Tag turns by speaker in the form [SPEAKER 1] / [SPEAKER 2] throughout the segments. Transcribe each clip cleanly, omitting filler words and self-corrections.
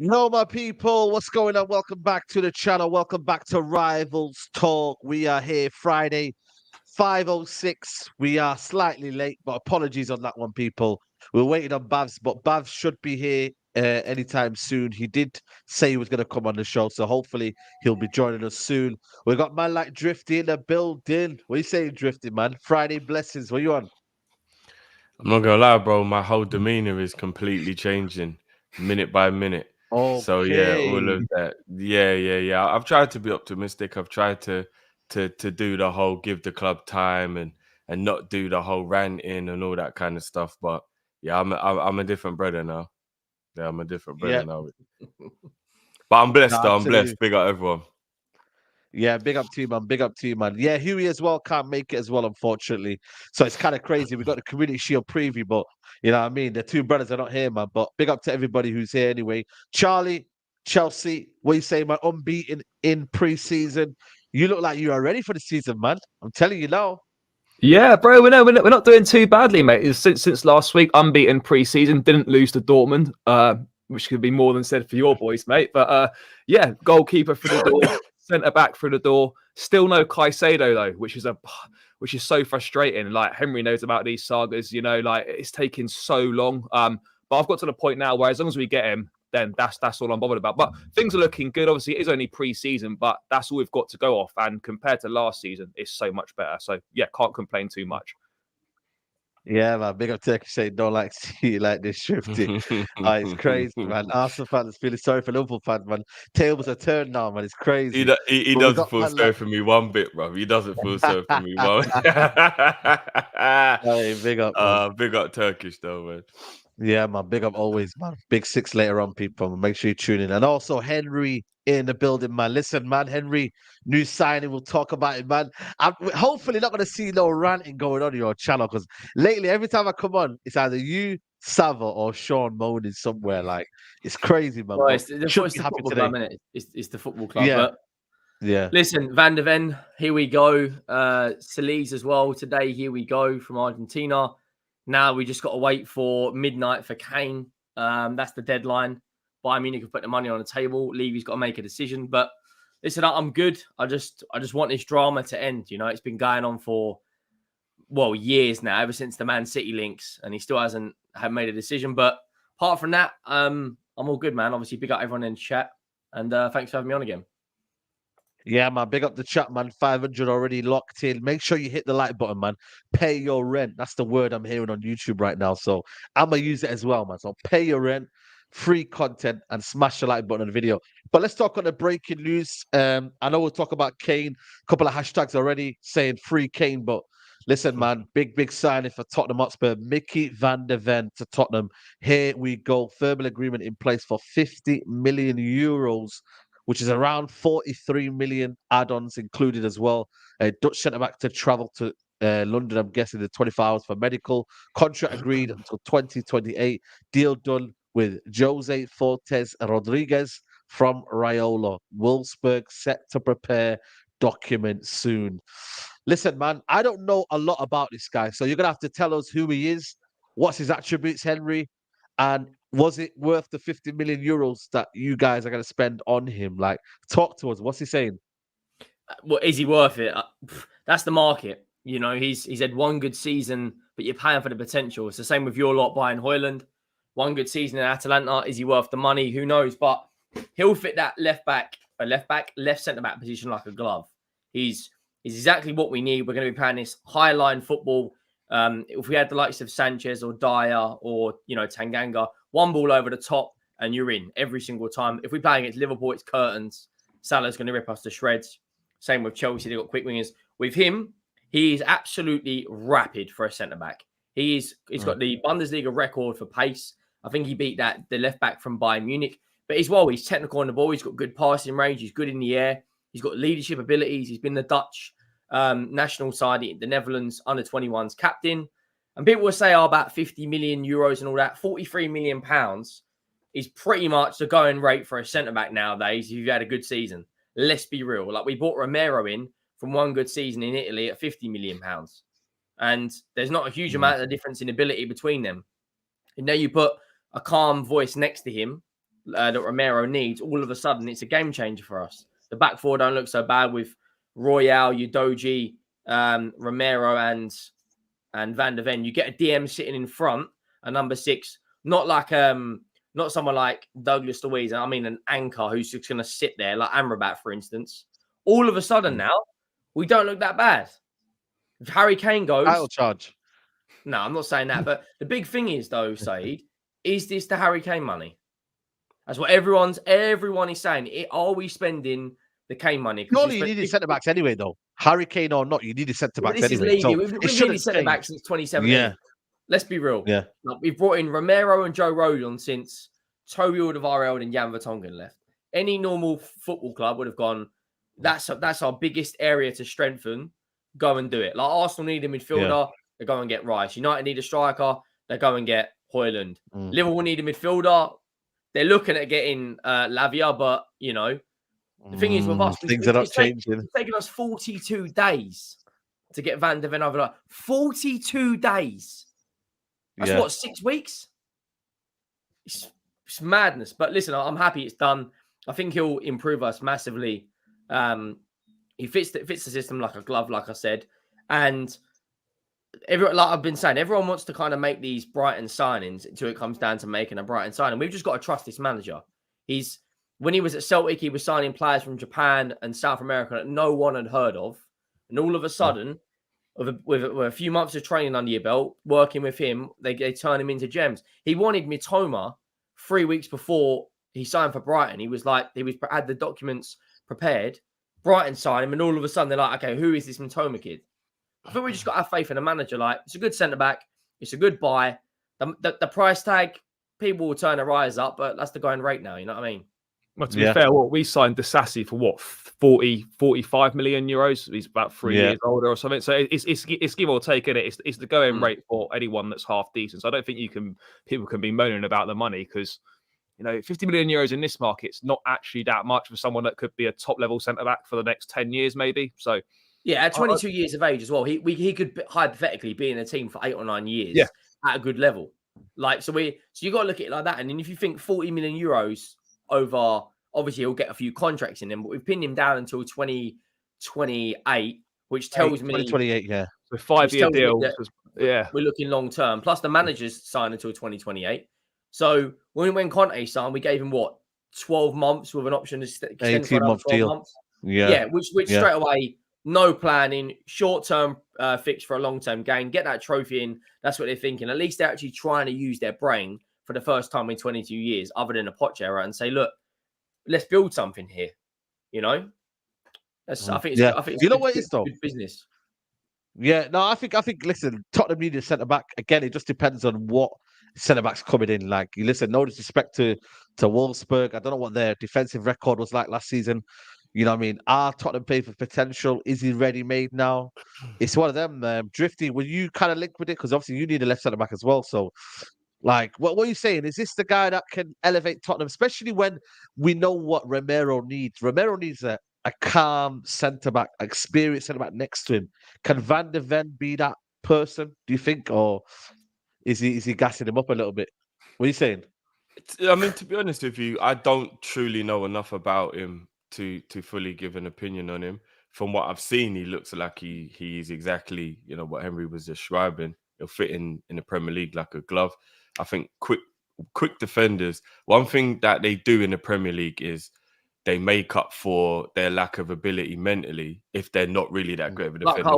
[SPEAKER 1] Hello, my people. What's going on? Welcome back to the channel. Welcome back to Rivals Talk. We are here Friday, 5:06. We are slightly late, but apologies on that one, people. We're waiting on Bavs, but Bavs should be here anytime soon. He did say he was going to come on the show, so hopefully he'll be joining us soon. We got man like Drifty in the building. What are you saying, Drifty, man? Friday blessings. What you on?
[SPEAKER 2] I'm not gonna lie, bro. My whole demeanor is completely changing minute by minute. So yeah, all
[SPEAKER 1] Okay.
[SPEAKER 2] of that. Yeah. I've tried to be optimistic. I've tried to do the whole give the club time and not do the whole ranting and all that kind of stuff. But yeah, I'm a different brother now. Yeah, I'm a different brother
[SPEAKER 1] Yeah,
[SPEAKER 2] now. But I'm
[SPEAKER 1] no,
[SPEAKER 2] blessed though. I'm
[SPEAKER 1] absolutely.
[SPEAKER 2] blessed. Big up everyone.
[SPEAKER 1] Yeah, big up to you, man. Big up to you, man. Yeah, Huey as well can't make it as well, unfortunately. So it's kind of crazy. We got the Community Shield preview, but you know what I mean? The two brothers are not here, man. But big up to everybody who's here anyway. Charlie, Chelsea, what you say, man? Unbeaten in pre-season. You look like you are ready for the season, man. I'm telling you now.
[SPEAKER 3] Yeah, bro, we're not doing too badly, mate. Since last week, unbeaten pre-season, didn't lose to Dortmund, which could be more than said for your boys, mate. But yeah, goalkeeper through the door, centre back through the door. Still no Caicedo though, which is so frustrating. Like Henry knows about these sagas, like it's taking so long. But I've got to the point now where as long as we get him, then that's all I'm bothered about. But things are looking good. Obviously, it is only pre-season, but that's all we've got to go off. And compared to last season, it's so much better. So yeah, can't complain too much.
[SPEAKER 1] Yeah, man. Big up Turkish saying don't like to see you like this, Shifty. It's crazy, man. Arsenal fans feeling sorry for Liverpool fans, man. Tables are turned now, man. It's
[SPEAKER 2] He,
[SPEAKER 1] crazy.
[SPEAKER 2] do- he he
[SPEAKER 1] But we
[SPEAKER 2] doesn't
[SPEAKER 1] got
[SPEAKER 2] feel
[SPEAKER 1] man like
[SPEAKER 2] sorry for me one bit, bro. He doesn't feel sorry for me one.
[SPEAKER 1] Hey, big up, man.
[SPEAKER 2] Big up Turkish though, man.
[SPEAKER 1] Yeah, man. Big up always, man. Big six later on, people. Make sure you tune in. And also Henry in the building, man. Listen, man, Henry, new signing. We'll talk about it, man. I'm hopefully not gonna see no ranting going on your channel because lately, every time I come on, it's either you, Sava, or Sean moaning somewhere. Like it's crazy, man.
[SPEAKER 4] Well,
[SPEAKER 1] But
[SPEAKER 4] it's
[SPEAKER 1] should
[SPEAKER 4] it's
[SPEAKER 1] be
[SPEAKER 4] the
[SPEAKER 1] happy
[SPEAKER 4] football
[SPEAKER 1] today.
[SPEAKER 4] club, isn't it? It's the football club.
[SPEAKER 1] Yeah,
[SPEAKER 4] But
[SPEAKER 1] yeah.
[SPEAKER 4] listen, Van de Ven, here we go. Solis as well today. Here we go from Argentina. Now we just got to wait for midnight for Kane. That's the deadline. Bayern Munich have put the money on the table. Levy's got to make a decision. But listen, I'm good. I just want this drama to end. It's been going on for years now, ever since the Man City links, and he still hasn't made a decision. But apart from that, I'm all good, man. Obviously, big up everyone in chat, and thanks for having me on again.
[SPEAKER 1] Yeah, man. Big up the chat, man. 500 already locked in. Make sure you hit the like button, man. Pay your rent. That's the word I'm hearing on YouTube right now. So I'm going to use it as well, man. So pay your rent, free content, and smash the like button on the video. But let's talk on the breaking news. I know we'll talk about Kane. A couple of hashtags already saying free Kane. But listen, man, big signing for Tottenham Hotspur. Mickey van der Ven to Tottenham. Here we go. Verbal agreement in place for 50 million euros, which is around 43 million add-ons included as well. Dutch centre back to travel to London, I'm guessing the 24 hours for medical. Contract agreed until 2028. Deal done with Jose Fortes Rodriguez from Raiola. Wolfsburg set to prepare document soon. Listen, man, I don't know a lot about this guy, so you're going to have to tell us who he is, what's his attributes, Henry, and was it worth the 50 million euros that you guys are going to spend on him? Like, talk to us. What's he saying?
[SPEAKER 4] Well, is he worth it? That's the market. He's had one good season, but you're paying for the potential. It's the same with your lot buying Hoyland. One good season in Atalanta. Is he worth the money? Who knows? But he'll fit that left centre back position like a glove. He's exactly what we need. We're going to be playing this high line football. If we had the likes of Sanchez or Dyer or Tanganga, one ball over the top and you're in every single time. If we play against Liverpool, it's curtains. Salah's going to rip us to shreds. Same with Chelsea, they've got quick wingers. With him, he is absolutely rapid for a centre back. He's got the Bundesliga record for pace. I think he beat the left back from Bayern Munich. But as well, he's technical on the ball. He's got good passing range. He's good in the air. He's got leadership abilities. He's been the Dutch national side, the Netherlands under-21s captain. And people will say, about 50 million euros and all that. 43 million pounds is pretty much the going rate for a centre-back nowadays if you've had a good season. Let's be real. Like, we bought Romero in from one good season in Italy at 50 million pounds. And there's not a huge amount of difference in ability between them. And now you put a calm voice next to him, that Romero needs, all of a sudden it's a game changer for us. The back four don't look so bad with Royale, Udogie, Romero, and Van der Ven. You get a DM sitting in front, a number 6, not someone like Douglas Luiz. I mean, an anchor who's just going to sit there, like Amrabat, for instance. All of a sudden now, we don't look that bad. If Harry Kane goes,
[SPEAKER 1] Title charge.
[SPEAKER 4] No, I'm not saying that. But the big thing is, though, Saeed, is this the Harry Kane money? That's what everyone is saying. Are we spending the Kane money?
[SPEAKER 1] Surely you needed centre backs anyway, though. Harry Kane or not, you needed centre backs anyway.
[SPEAKER 4] So we've needed centre backs since 2017.
[SPEAKER 1] Yeah.
[SPEAKER 4] Let's be real.
[SPEAKER 1] Yeah.
[SPEAKER 4] Like, we've brought in Romero and Joe Rodon since Toby Alderweireld and Jan Vertonghen left. Any normal football club would have gone, that's our biggest area to strengthen. Go and do it. Like Arsenal need a midfielder, they go and get Rice. United need a striker, they go and get Højlund. Liverpool need a midfielder. They're looking at getting Lavia, but the thing is with us,
[SPEAKER 1] things are not changing.
[SPEAKER 4] It's taken us 42 days to get Van der Ven over. 42 days. That's what, 6 weeks? It's madness. But listen, I'm happy it's done. I think he'll improve us massively. He fits the system like a glove, like I said. And everyone, like I've been saying, everyone wants to kind of make these Brighton signings until it comes down to making a Brighton signing. We've just got to trust this manager. When he was at Celtic, he was signing players from Japan and South America that no one had heard of. And all of a sudden, with a few months of training under your belt, working with him, they turn him into gems. He wanted Mitoma 3 weeks before he signed for Brighton. He had the documents prepared. Brighton signed him, and all of a sudden they're like, okay, who is this Mitoma kid? I think we just got to have faith in the manager. Like, it's a good centre back, it's a good buy. The price tag, people will turn their eyes up, but that's the going rate now. You know what I mean?
[SPEAKER 3] Well, to be fair, we signed Disasi for 45 million euros. He's about 3 years older or something. So it's give or take, isn't it? It's the going rate for anyone that's half decent. So I don't think people can be moaning about the money because 50 million euros in this market is not actually that much for someone that could be a top level centre back for the next 10 years, maybe. So
[SPEAKER 4] yeah, at 22 years of age as well, he could hypothetically be in a team for 8 or 9 years at a good level. Like so you got to look at it like that. And then if you think 40 million euros over, obviously he'll get a few contracts in him, but we've pinned him down until 2028, which tells me
[SPEAKER 1] 2028, yeah.
[SPEAKER 3] So 5-year deal.
[SPEAKER 4] We're looking long term. Plus the managers signed until 2028. So when Conte signed, we gave him 12 months with an option to extend
[SPEAKER 1] 18-month deal.
[SPEAKER 4] Months.
[SPEAKER 1] Yeah,
[SPEAKER 4] which straight away, no planning, short-term fix for a long-term gain. Get that trophy in. That's what they're thinking. At least they're actually trying to use their brain for the first time in 22 years, other than a Poch era, and say, look, let's build something here. I think it's
[SPEAKER 1] you know what it is though?
[SPEAKER 4] Good business.
[SPEAKER 1] Yeah, no, I think listen, Tottenham need a centre back. Again, it just depends on what centre backs coming in. Like, you listen, no disrespect to Wolfsburg. I don't know what their defensive record was like last season. You know what I mean? Are Tottenham paying for potential? Is he ready-made now? It's one of them. Drifty, will you kind of link with it? Because obviously you need a left centre back as well. So, like, what are you saying? Is this the guy that can elevate Tottenham, especially when we know what Romero needs? Romero needs a calm centre back, experienced centre back next to him. Can Van der Ven be that person? Do you think, or is he gassing him up a little bit? What are you saying?
[SPEAKER 2] I mean, to be honest with you, I don't truly know enough about him to fully give an opinion on him. From what I've seen, he looks like he is exactly what Henry was describing. He'll fit in the Premier League like a glove. I think quick defenders. One thing that they do in the Premier League is they make up for their lack of ability mentally if they're not really that great of a defender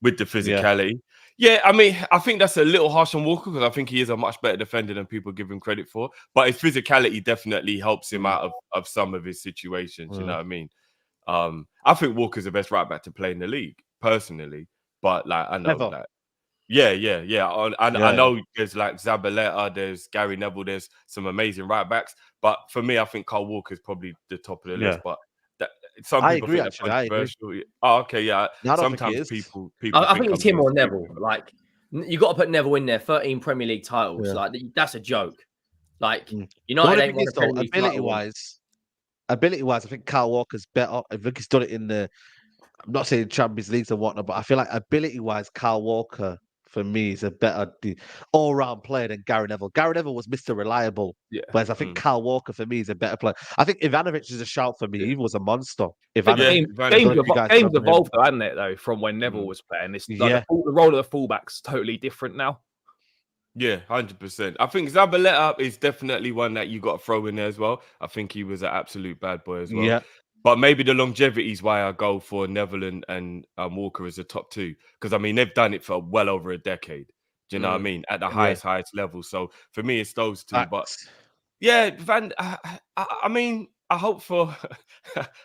[SPEAKER 2] with the physicality. Yeah, I mean, I think that's a little harsh on Walker because I think he is a much better defender than people give him credit for. But his physicality definitely helps him out of some of his situations. You know what I mean? I think Walker's the best right back to play in the league, personally. But like, I know that. Yeah. I know there's like Zabaleta, there's Gary Neville, there's some amazing right backs. But for me, I think Kyle Walker is probably the top of the list. But some people think that's controversial. Oh, okay, yeah. Sometimes people
[SPEAKER 4] I think it's him or Neville. Like, you got to put Neville in there. 13 Premier League titles. Like, that's a joke. Like, United ain't won a Premier League
[SPEAKER 1] ability-wise, I think Kyle Walker's better. I think he's done it in the. I'm not saying Champions Leagues and whatnot, but I feel like ability-wise, Kyle Walker for me is a better all-round player than Gary Neville. Gary Neville was Mr. Reliable,
[SPEAKER 3] Yeah.
[SPEAKER 1] whereas I think Kyle Walker for me is a better player. I think Ivanovic is a shout for me. He was a monster.
[SPEAKER 3] Games evolved, though, hadn't it? Though from when Neville was playing, it's like the role of the fullback's totally different now.
[SPEAKER 2] Yeah, 100%. I think Zabaleta is definitely one that you got to throw in there as well. I think he was an absolute bad boy as well.
[SPEAKER 1] Yeah.
[SPEAKER 2] But maybe the longevity is why I go for Neville and Walker as the top two. Because, I mean, they've done it for well over a decade. Do you know what I mean? At the highest level. So, for me, it's those two. But, yeah, I mean, I hope for...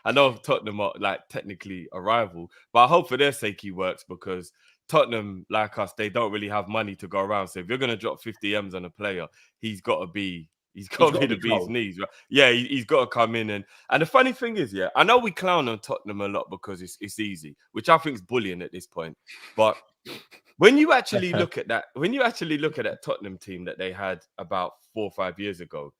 [SPEAKER 2] I know Tottenham are, like, technically a rival. But I hope for their sake he works because... Tottenham, like us, they don't really have money to go around. So if you're going to drop 50 M's on a player, he's got to be the bee's knees, right? Yeah, he's got to come in. And the funny thing is, I know we clown on Tottenham a lot because it's easy, which I think is bullying at this point. But when you actually look at that Tottenham team that they had about 4 or 5 years ago,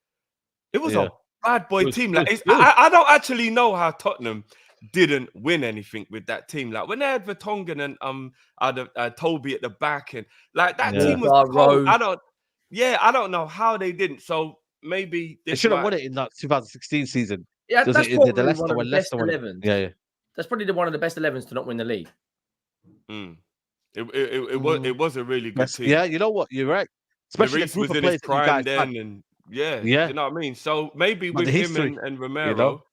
[SPEAKER 2] it was a bad boy team. Like I don't actually know how Tottenham didn't win anything with that team. Like when they had Vertonghen and Toby at the back, and like that team was cold. I don't know how they didn't. So maybe
[SPEAKER 1] they should have won it in that 2016 season.
[SPEAKER 4] Yeah, that's probably one of the best 11s.
[SPEAKER 1] Yeah.
[SPEAKER 4] That's probably one of the best 11s to not win the league.
[SPEAKER 2] It was a really good team.
[SPEAKER 1] Yeah, you know what? You're right. Especially
[SPEAKER 2] Reece was in his prime then, and you know what I mean. So maybe with him and Romero.
[SPEAKER 1] You know?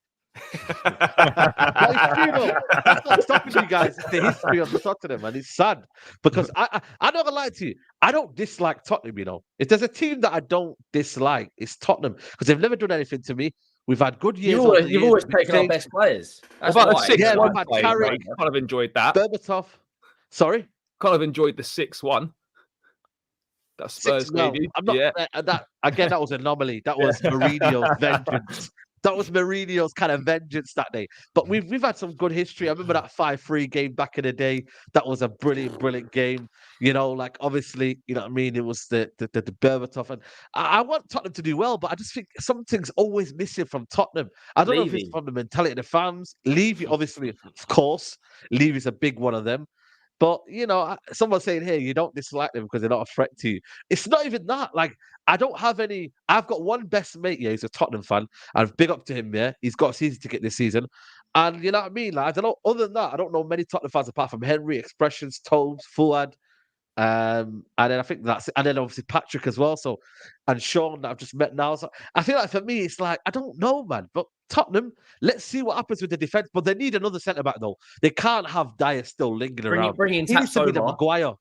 [SPEAKER 1] That's not stopping you guys. It's the history of the Tottenham, and it's sad because I'm not gonna lie to you. I don't dislike Tottenham. You know, if there's a team that I don't dislike, it's Tottenham because they've never done anything to me. We've had good years.
[SPEAKER 4] You've always taken our best players.
[SPEAKER 3] That's about
[SPEAKER 4] why.
[SPEAKER 3] 6-1.
[SPEAKER 1] Yeah, we've had Carrick.
[SPEAKER 3] Kind of enjoyed that.
[SPEAKER 1] Berbatov. Sorry.
[SPEAKER 3] Kind of enjoyed the 6-1. That Spurs gave you.
[SPEAKER 1] I'm not. That again. That was an anomaly. That was Mourinho's vengeance. That was Mourinho's kind of vengeance that day. But we've had some good history. I remember that 5-3 game back in the day. That was a brilliant game. You know, like obviously, you know what I mean? It was the Berbatov. And I want Tottenham to do well, but I just think something's always missing from Tottenham. I don't know if it's from the mentality of the fans. Levy, obviously, of course. Levy's a big one of them. But, you know, someone's saying, hey, you don't dislike them because they're not a threat to you. It's not even that. Like, I don't have any... I've got one best mate, he's a Tottenham fan. And big up to him, He's got a season ticket this season. And you know what I mean? Like, I don't know. Other than that, I don't know many Tottenham fans apart from Henry, Expressions, Tones, Fuad. And then I think that's it. And then obviously Patrick as well. So, and Sean that I've just met now. So I feel like for me, it's like, I don't know, man. But Tottenham, let's see what happens with the defense. But they need another centre back though. They can't have Dyer still lingering around.
[SPEAKER 4] Bring in
[SPEAKER 1] he needs to be the Maguire.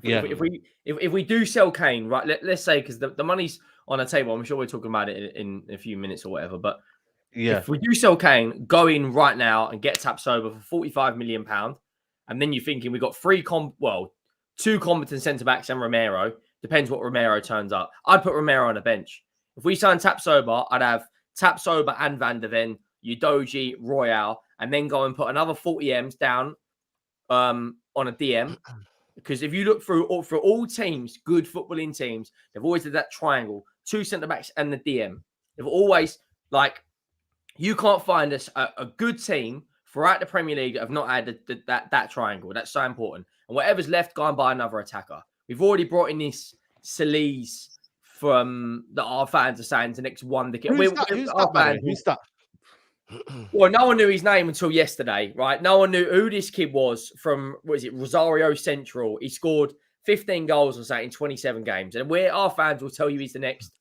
[SPEAKER 4] If we do sell Kane, right? Let's say because the money's on the table. I'm sure we're talking about it in a few minutes or whatever. But if we do sell Kane, go in right now and get Tapsoba for £45 million, and then you're thinking we got two competent centre backs and Romero. Depends what Romero turns up. I'd put Romero on the bench. If we sign Tapsoba, I'd have Tapsoba and Van der Ven, Udogie, Royale, and then go and put another 40 M's down on a DM. Because if you look through all teams, good footballing teams, they've always had that triangle, two centre backs and the DM. They've always you can't find a good team throughout the Premier League that have not had that triangle. That's so important. And whatever's left, go and buy another attacker. We've already brought in this Salise from that our fans are saying the next one.
[SPEAKER 1] Who's that?
[SPEAKER 4] Well, no one knew his name until yesterday, right? No one knew who this kid was from, Rosario Central. He scored 15 goals or something in 27 games. And our fans will tell you he's the next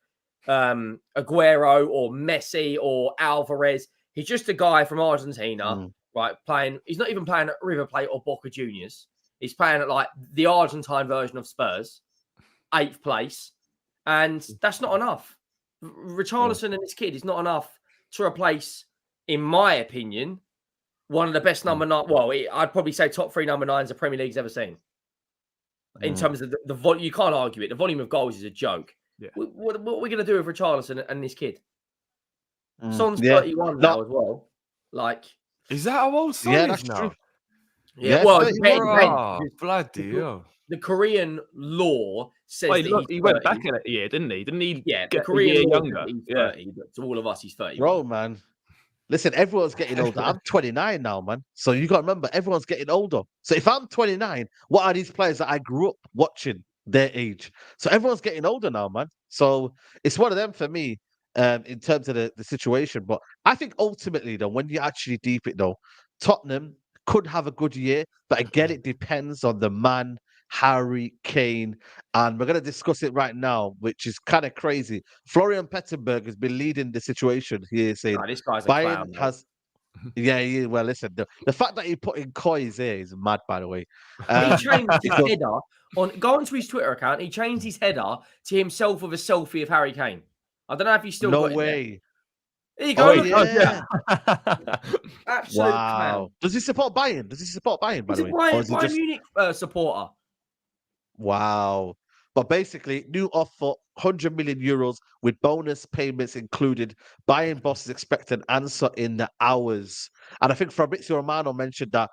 [SPEAKER 4] Aguero or Messi or Alvarez. He's just a guy from Argentina, right? He's not even playing at River Plate or Boca Juniors. He's playing at like the Argentine version of Spurs, 8th place. And that's not enough. Richarlison and this kid is not enough to replace, in my opinion, one of the best number 9. Well, I'd probably say top 3 number 9s the Premier League's ever seen. In terms of the volume, you can't argue it. The volume of goals is a joke. Yeah. What are we going to do with Richarlison and this kid? Son's 31 now as well. Like,
[SPEAKER 2] is that how old Son is now?
[SPEAKER 4] True. Yeah, well,
[SPEAKER 2] bloody hell.
[SPEAKER 4] The Korean law says
[SPEAKER 3] he went back in a year, didn't he? Didn't he?
[SPEAKER 4] Yeah, the Korean law younger. He's 30, but to all of us, he's 30.
[SPEAKER 1] Bro, man. Listen, everyone's getting older. I'm 29 now, man. So you got to remember, everyone's getting older. So if I'm 29, what are these players that I grew up watching their age? So everyone's getting older now, man. So it's one of them for me, in terms of the situation. But I think ultimately, though, when you actually deep it, though, Tottenham could have a good year. But again, it depends on the man, Harry Kane. And we're going to discuss it right now, which is kind of crazy. Florian Pettenberg has been leading the situation here, saying
[SPEAKER 4] Nah, this guy's a
[SPEAKER 1] Bayern
[SPEAKER 4] clown, mate.
[SPEAKER 1] has. Yeah. Well, listen, the fact that he put in Koi's here is mad, by the way.
[SPEAKER 4] He changed his
[SPEAKER 1] so-
[SPEAKER 4] header on. Go onto his Twitter account. He changed his header to himself with a selfie of Harry Kane. I don't know if he's still
[SPEAKER 1] no
[SPEAKER 4] got it there.
[SPEAKER 1] way.
[SPEAKER 4] There you go.
[SPEAKER 3] Oh,
[SPEAKER 4] look,
[SPEAKER 1] yeah.
[SPEAKER 4] absolute
[SPEAKER 1] Wow.
[SPEAKER 4] clown.
[SPEAKER 1] Does he support Bayern? Does he support Bayern, by
[SPEAKER 4] He's
[SPEAKER 1] the
[SPEAKER 4] a
[SPEAKER 1] way? Or is he
[SPEAKER 4] Bayern
[SPEAKER 1] just
[SPEAKER 4] Munich supporter.
[SPEAKER 1] wow? But basically, new offer, 100 million euros with bonus payments included. Bayern boss is expect an answer in the hours. And I think Fabrizio Romano mentioned that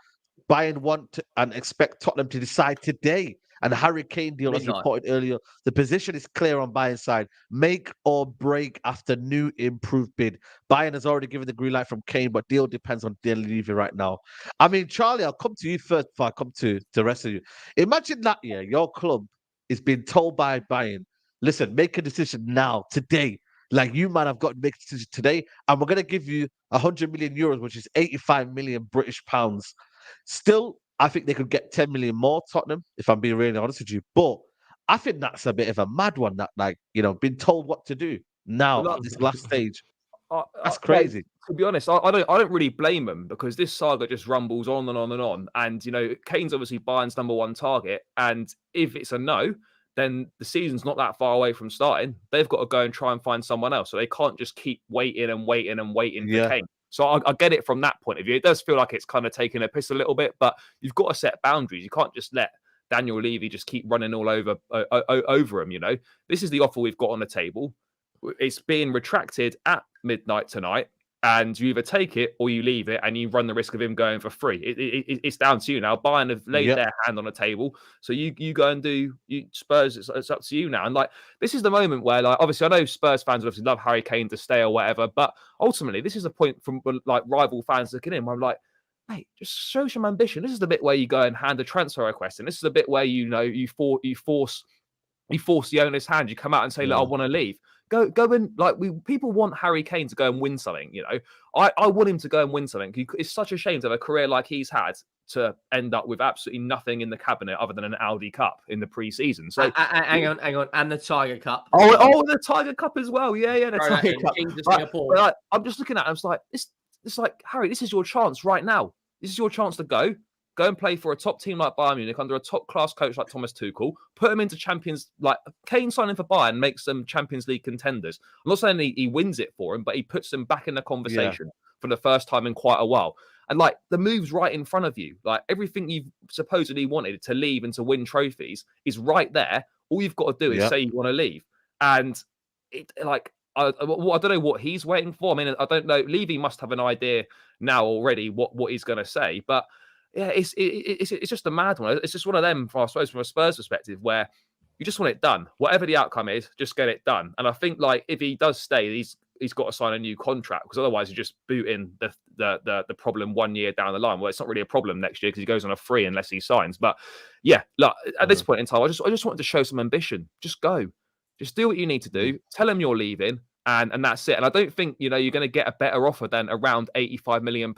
[SPEAKER 1] Bayern and expect Tottenham to decide today. And the Harry Kane deal, as
[SPEAKER 4] Midnight.
[SPEAKER 1] reported earlier, the position is clear on Bayern's side. Make or break after new improved bid. Bayern has already given the green light from Kane, but deal depends on Levy right now. I mean, Charlie, I'll come to you first before I come to the rest of you. Imagine that, yeah, your club is being told by Bayern, listen, make a decision now, today. Like you, man, have got to make a decision today, and we're going to give you 100 million euros, which is 85 million British pounds. Still, I think they could get 10 million more, Tottenham, if I'm being really honest with you. But I think that's a bit of a mad one, that, like, been told what to do now
[SPEAKER 3] Well,
[SPEAKER 1] at this last stage. That's
[SPEAKER 3] Mate,
[SPEAKER 1] crazy.
[SPEAKER 3] to be honest, I don't really blame him because this saga just rumbles on and on and on. And Kane's obviously Bayern's number one target. And if it's a no, then the season's not that far away from starting. They've got to go and try and find someone else. So they can't just keep waiting and waiting and waiting for Kane. So I get it from that point of view. It does feel like it's kind of taking a piss a little bit, but you've got to set boundaries. You can't just let Daniel Levy just keep running all over him. This is the offer we've got on the table. It's being retracted at midnight tonight, and you either take it or you leave it, and you run the risk of him going for free. It's down to you now. Bayern have laid their hand on the table, so you go and do Spurs. It's up to you now. And like, this is the moment where, like, obviously I know Spurs fans obviously love Harry Kane to stay or whatever, but ultimately this is a point from like rival fans looking in where I'm like, mate, just show some ambition. This is the bit where you go and hand a transfer request, and this is the bit where you force the owner's hand. You come out and say, look, I want to leave. Go and people want Harry Kane to go and win something. I want him to go and win something. It's such a shame to have a career like he's had to end up with absolutely nothing in the cabinet other than an Audi Cup in the pre-season. So
[SPEAKER 4] hang on, and the Tiger Cup.
[SPEAKER 3] Oh, the Tiger Cup as well. Yeah, the
[SPEAKER 4] Throw
[SPEAKER 3] Tiger
[SPEAKER 4] that in,
[SPEAKER 3] Cup.
[SPEAKER 4] Kings of Singapore.
[SPEAKER 3] But, I'm just looking at it. I'm like, it's like, Harry, this is your chance right now. This is your chance to go and play for a top team like Bayern Munich under a top-class coach like Thomas Tuchel. Put him into Champions, like Kane signing for Bayern makes them Champions League contenders. I'm not saying he wins it for him, but he puts them back in the conversation for the first time in quite a while. And like, the move's right in front of you. Like, everything you've supposedly wanted to leave and to win trophies is right there. All you've got to do is say you want to leave. And it, like, I don't know what he's waiting for. I mean, I don't know. Levy must have an idea now already what he's going to say, but yeah, it's just a mad one. It's just one of them, I suppose, from a Spurs perspective, where you just want it done. Whatever the outcome is, just get it done. And I think, like, if he does stay, he's got to sign a new contract, because otherwise you're just booting the problem 1 year down the line. Well, it's not really a problem next year because he goes on a free unless he signs. But yeah, look, at this point in time, I just wanted to show some ambition. Just go, just do what you need to do. Tell him you're leaving, and that's it. And I don't think you're going to get a better offer than around £85 million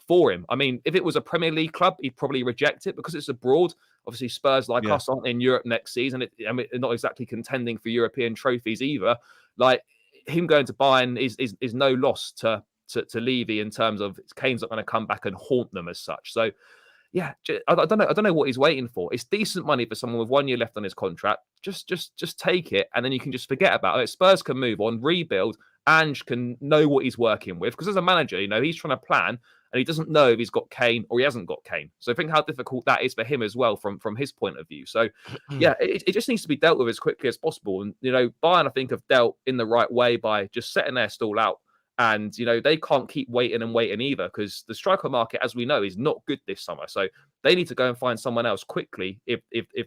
[SPEAKER 3] for him. I mean, if it was a Premier League club, he'd probably reject it because it's abroad. Obviously, Spurs like us aren't in Europe next season. I mean, they're not exactly contending for European trophies either. Like, him going to Bayern is no loss to Levy in terms of Kane's not going to come back and haunt them as such. So yeah, I don't know what he's waiting for. It's decent money for someone with 1 year left on his contract. Just take it, and then you can just forget about it. Spurs can move on, rebuild. Ange can know what he's working with, because as a manager, he's trying to plan, and he doesn't know if he's got Kane or he hasn't got Kane. So think how difficult that is for him as well from his point of view. So yeah, it just needs to be dealt with as quickly as possible. And Bayern, I think, have dealt in the right way by just setting their stall out And, they can't keep waiting and waiting either, because the striker market, as we know, is not good this summer. So they need to go and find someone else quickly if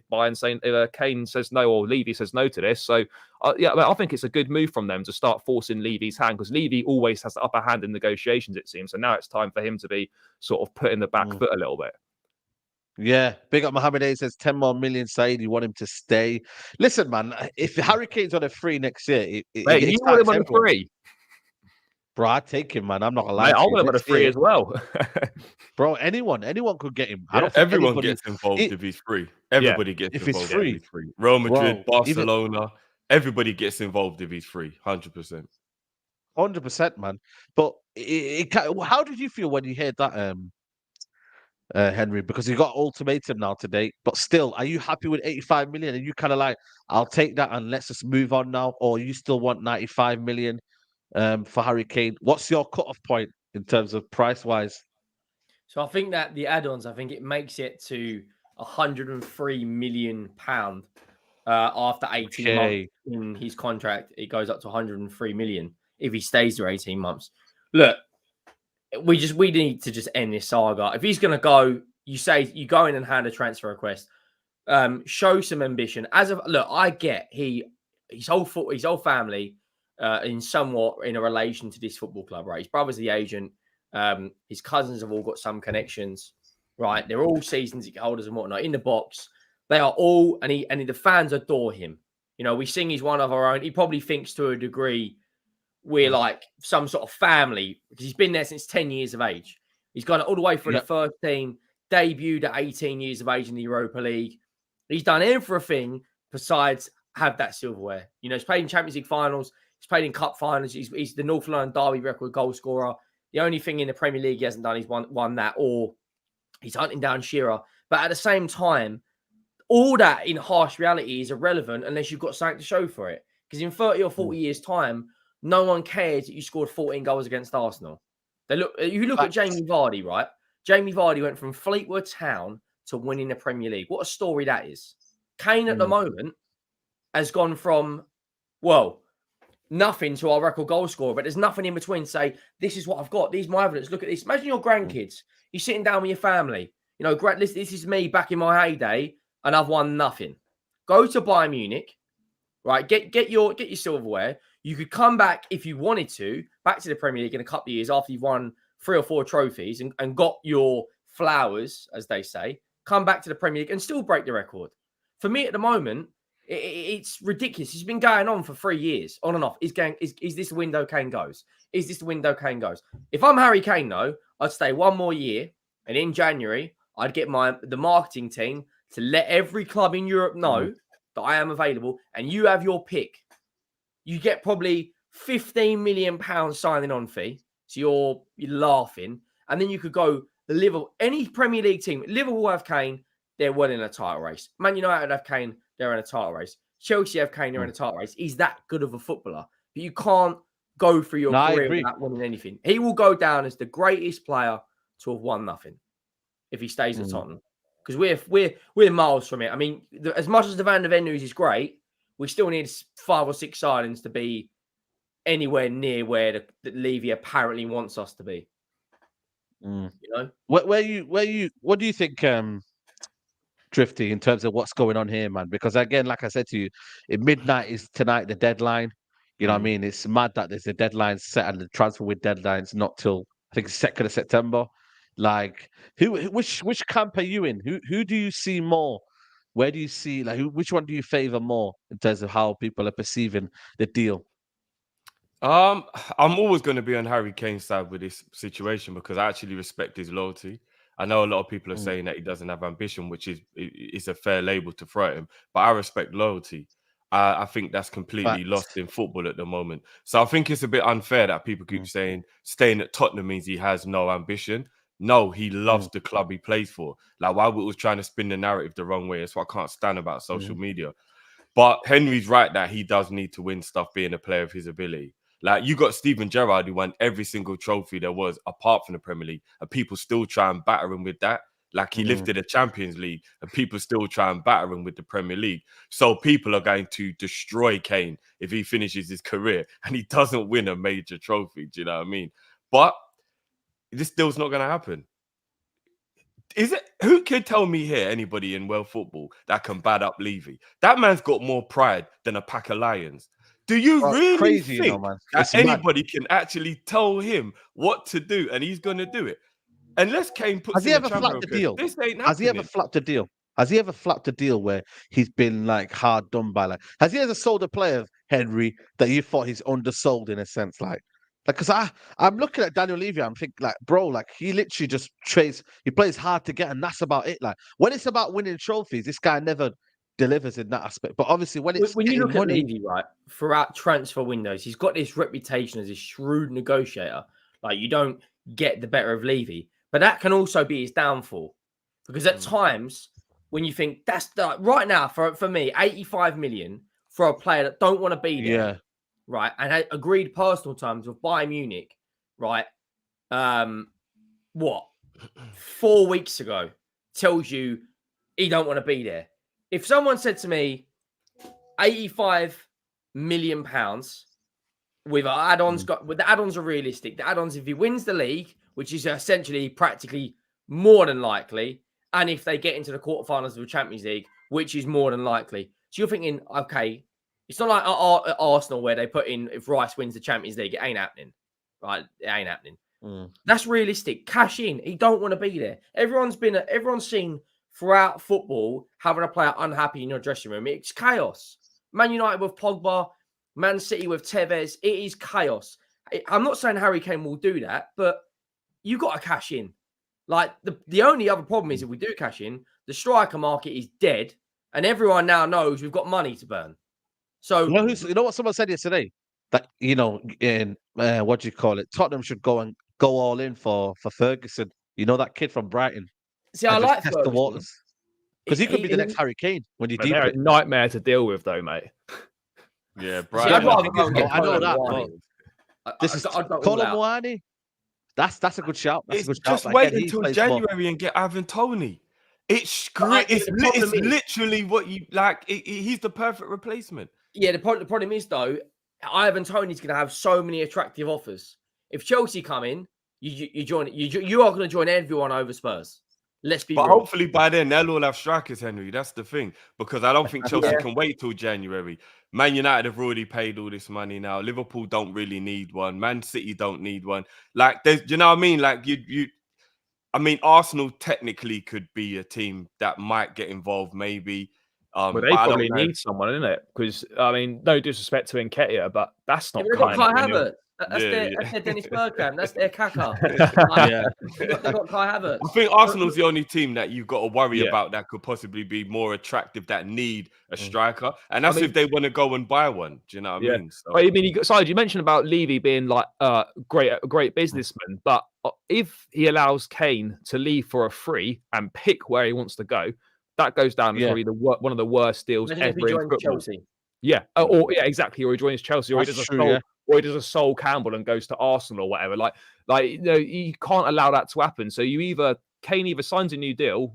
[SPEAKER 3] Bayern saying, if Kane says no or Levy says no to this. So, I think it's a good move from them to start forcing Levy's hand, because Levy always has the upper hand in negotiations, it seems. So now it's time for him to be sort of put in the back foot a little bit.
[SPEAKER 1] Yeah, big up Mohammed A says 10 more million, Said. You want him to stay. Listen, man, if Harry Kane's on a free next year,
[SPEAKER 3] Mate, you want him on a free?
[SPEAKER 1] Bro, I'd take him, man. I'm not gonna lie.
[SPEAKER 3] Mate, I want him on a free as well.
[SPEAKER 1] Bro, anyone could get him.
[SPEAKER 2] Yeah,
[SPEAKER 1] I don't think
[SPEAKER 2] everyone gets involved if he's free. Everybody gets
[SPEAKER 1] if
[SPEAKER 2] involved
[SPEAKER 1] it's free.
[SPEAKER 2] if he's free. Real Madrid,
[SPEAKER 1] Bro,
[SPEAKER 2] Barcelona, everybody gets involved if he's free. 100%.
[SPEAKER 1] 100%, man. But how did you feel when you heard that, Henry? Because you got ultimatum now today, but still, are you happy with 85 million? Are you kind of like, I'll take that and let's just move on now? Or you still want 95 million for Harry Kane? What's your cutoff point in terms of price-wise?
[SPEAKER 4] So I think that the add-ons, I think it makes it to £103 million after 18 months in his contract. It goes up to 103 million if he stays there 18 months. Look, we need to just end this saga. If he's going to go, you go in and hand a transfer request. Show some ambition. Look, I get his whole family somewhat in a relation to this football club, right? His brother's the agent. His cousins have all got some connections, right? They're all season ticket holders and whatnot in the box. They are all, and the fans adore him. We sing he's one of our own. He probably thinks to a degree we're like some sort of family, because he's been there since 10 years of age. He's gone all the way through the first team, debuted at 18 years of age in the Europa League. He's done everything besides have that silverware. He's played in Champions League finals. He's played in cup finals. He's the North London Derby record goal scorer. The only thing in the Premier League he hasn't done is won that, or he's hunting down Shearer. But at the same time, all that in harsh reality is irrelevant unless you've got something to show for it. Because in 30 or 40 years' time, no one cares that you scored 14 goals against Arsenal. You look at Jamie Vardy, right? Jamie Vardy went from Fleetwood Town to winning the Premier League. What a story that is. Kane at the moment has gone from, nothing to our record goal scorer, but there's nothing in between to say, this is what I've got. These are my evidence. Look at this. Imagine your grandkids. You're sitting down with your family. This is me back in my heyday, and I've won nothing. Go to Bayern Munich, right? Get your silverware. You could come back if you wanted to, back to the Premier League in a couple of years after you've won 3 or 4 trophies and got your flowers, as they say. Come back to the Premier League and still break the record. For me at the moment, it's ridiculous. It's been going on for 3 years, on and off. Is this the window Kane goes? Is this the window Kane goes? If I'm Harry Kane, though, I'd stay 1 more year, and in January, I'd get the marketing team to let every club in Europe know that I am available, and you have your pick. You get probably £15 million signing on fee, so you're laughing, and then you could go Liverpool, any Premier League team. Liverpool have Kane, they're well in a title race. Man United have Kane, they're in a title race. Chelsea have Kane, they're in a title race. He's that good of a footballer. But you can't go through your career without winning anything. He will go down as the greatest player to have won nothing if he stays at Tottenham. Because we're miles from it. I mean, as much as the Van der Ven news is great, we still need 5 or 6 signings to be anywhere near where the Lavia apparently wants us to be.
[SPEAKER 1] What do you think, Drifty, in terms of what's going on here, man? Because again, like I said to you, at midnight is tonight the deadline. You know what I mean? It's mad that there's a deadline set and the transfer with deadlines not till I think 2nd of September. Like, which camp are you in? Who do you see more? Where do you see which one do you favor more in terms of how people are perceiving the deal?
[SPEAKER 2] I'm always going to be on Harry Kane's side with this situation because I actually respect his loyalty. I know a lot of people are saying that he doesn't have ambition, which is a fair label to throw at him, but I respect loyalty. I think that's completely lost in football at the moment. So I think it's a bit unfair that people keep saying staying at Tottenham means he has no ambition. No, he loves the club he plays for. Like, why we was trying to spin the narrative the wrong way. That's what I can't stand about social media. But Henry's right that he does need to win stuff being a player of his ability. Like, you got Steven Gerrard who won every single trophy there was apart from the Premier League, and people still try and batter him with that. Like he lifted a Champions League and people still try and batter him with the Premier League. So people are going to destroy Kane if he finishes his career and he doesn't win a major trophy. Do you know what I mean? But this deal's not going to happen. Is it? Who can tell me here, anybody in world football, that can bad up Levy? That man's got more pride than a pack of lions. Do you really
[SPEAKER 1] crazy,
[SPEAKER 2] think
[SPEAKER 1] man?
[SPEAKER 2] that anybody can actually tell him what to do and he's going to do it? Unless Kane puts
[SPEAKER 1] Has he
[SPEAKER 2] in
[SPEAKER 1] ever
[SPEAKER 2] a transfer
[SPEAKER 1] flapped a
[SPEAKER 2] request,
[SPEAKER 1] deal?
[SPEAKER 2] this ain't
[SPEAKER 1] Has he ever
[SPEAKER 2] happening.
[SPEAKER 1] flapped a deal? Has he ever flapped a deal where he's been like hard done by? Like, has he ever sold a player, Henry, that you thought he's undersold in a sense? Like, because I'm looking at Daniel Levy, I'm thinking like, bro, like he literally just he plays hard to get, and that's about it. Like when it's about winning trophies, this guy never delivers in that aspect. But obviously, when it's
[SPEAKER 4] when you look
[SPEAKER 1] money,
[SPEAKER 4] at Levy, right, throughout transfer windows, he's got this reputation as a shrewd negotiator. Like you don't get the better of Levy, but that can also be his downfall because at times when you think that's right now for me, 85 million for a player that don't want to be there,
[SPEAKER 1] yeah,
[SPEAKER 4] right, and had agreed personal terms with Bayern Munich, right? What 4 weeks ago tells you he don't want to be there. If someone said to me, 85 million pounds with add-ons, with the add-ons are realistic. The add-ons, if he wins the league, which is essentially practically more than likely, and if they get into the quarterfinals of the Champions League, which is more than likely. So you're thinking, okay, it's not like at Arsenal where they put in if Rice wins the Champions League, it ain't happening, right? It ain't happening. That's realistic. Cash in. He don't want to be there. Everyone's seen throughout football having a player unhappy in your dressing room. It's chaos. Man United with Pogba, Man City with Tevez. It is chaos. I'm not saying Harry Kane will do that, but you got to cash in. Like the only other problem is if we do cash in, the striker market is dead, and everyone now knows we've got money to burn. So
[SPEAKER 1] you know what someone said yesterday? That in what do you call it? Tottenham should go all in for Ferguson. You know that kid from Brighton.
[SPEAKER 4] See, I like
[SPEAKER 1] test
[SPEAKER 4] Ferguson.
[SPEAKER 1] the waters because he could be the next Harry Kane when you deep
[SPEAKER 3] they're
[SPEAKER 1] it.
[SPEAKER 3] a nightmare to deal with, though, mate.
[SPEAKER 2] Yeah,
[SPEAKER 4] See,
[SPEAKER 2] Brian.
[SPEAKER 4] I'd rather go and get
[SPEAKER 1] I know
[SPEAKER 4] Kolo
[SPEAKER 1] that. This is
[SPEAKER 4] I'd go all
[SPEAKER 1] Kolo
[SPEAKER 4] out.
[SPEAKER 1] Muani. That's a good shout. That's a good shout.
[SPEAKER 2] Just wait until January and get Ivan Toney. It's literally what you like. He's the perfect replacement.
[SPEAKER 4] Yeah, the problem is though, Ivan Toney's going to have so many attractive offers. If Chelsea come in, you are going to join everyone over Spurs. Let's be
[SPEAKER 2] But
[SPEAKER 4] real.
[SPEAKER 2] hopefully by then they'll all have strikers, Henry. That's the thing. Because I don't think Chelsea can wait till January. Man United have already paid all this money now. Liverpool don't really need one. Man City don't need one. Like, do you know what I mean? Like I mean, Arsenal technically could be a team that might get involved, maybe.
[SPEAKER 3] Well, they probably need someone, isn't it? Because I mean, no disrespect to Nketiah, but that's not
[SPEAKER 4] they've got Kai Havertz. That's their Dennis Bergkamp. That's their Kaka. They've got Kai Havertz.
[SPEAKER 2] I think Arsenal's the only team that you've got to worry about that could possibly be more attractive that need a striker, and that's if they want to go and buy one. Do you know what I mean? So,
[SPEAKER 3] I mean, you mentioned about Levy being like a great businessman, but if he allows Kane to leave for a free and pick where he wants to go, that goes down as probably one of the worst deals ever in football.
[SPEAKER 4] Chelsea.
[SPEAKER 3] Yeah, exactly. Or he joins Chelsea, or he does a Sol Campbell and goes to Arsenal or whatever. Like you can't allow that to happen. So Kane either signs a new deal,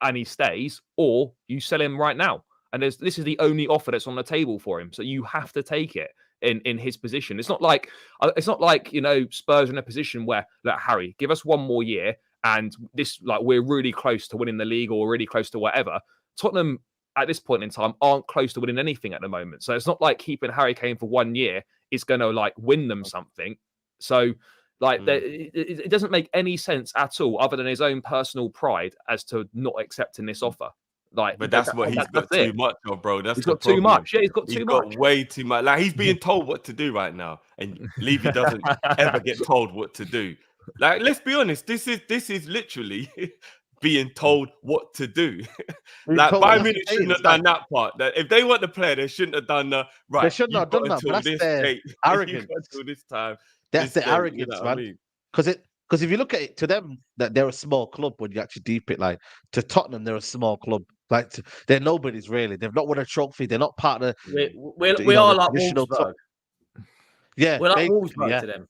[SPEAKER 3] and he stays, or you sell him right now. And this is the only offer that's on the table for him. So you have to take it in his position. It's not like Spurs are in a position where, look, Harry, give us one more year, and we're really close to winning the league or really close to whatever. Tottenham at this point in time aren't close to winning anything at the moment. So it's not like keeping Harry Kane for 1 year is going to win them something. So it doesn't make any sense at all, other than his own personal pride as to not accepting this offer.
[SPEAKER 2] But that's what he's got too much of, bro. He's got
[SPEAKER 3] too much. Yeah, he's got too much.
[SPEAKER 2] Way too much. Like he's being told what to do right now, and Levy doesn't ever get told what to do. Like, let's be honest. This is literally being told what to do. Like Bayern Munich shouldn't have done that part. That if they want the player, they shouldn't have done the right.
[SPEAKER 1] They shouldn't have done that. But that's their arrogance.
[SPEAKER 2] Until this time.
[SPEAKER 1] That's the arrogance, man. Because if you look at it, to them, that they're a small club when you actually deep it. Like to Tottenham, they're a small club. Like they're nobody's really. They've not won a trophy. They're not part of
[SPEAKER 4] we are like Wolfsburg.
[SPEAKER 1] Yeah,
[SPEAKER 4] we're like Wolfsburg to them.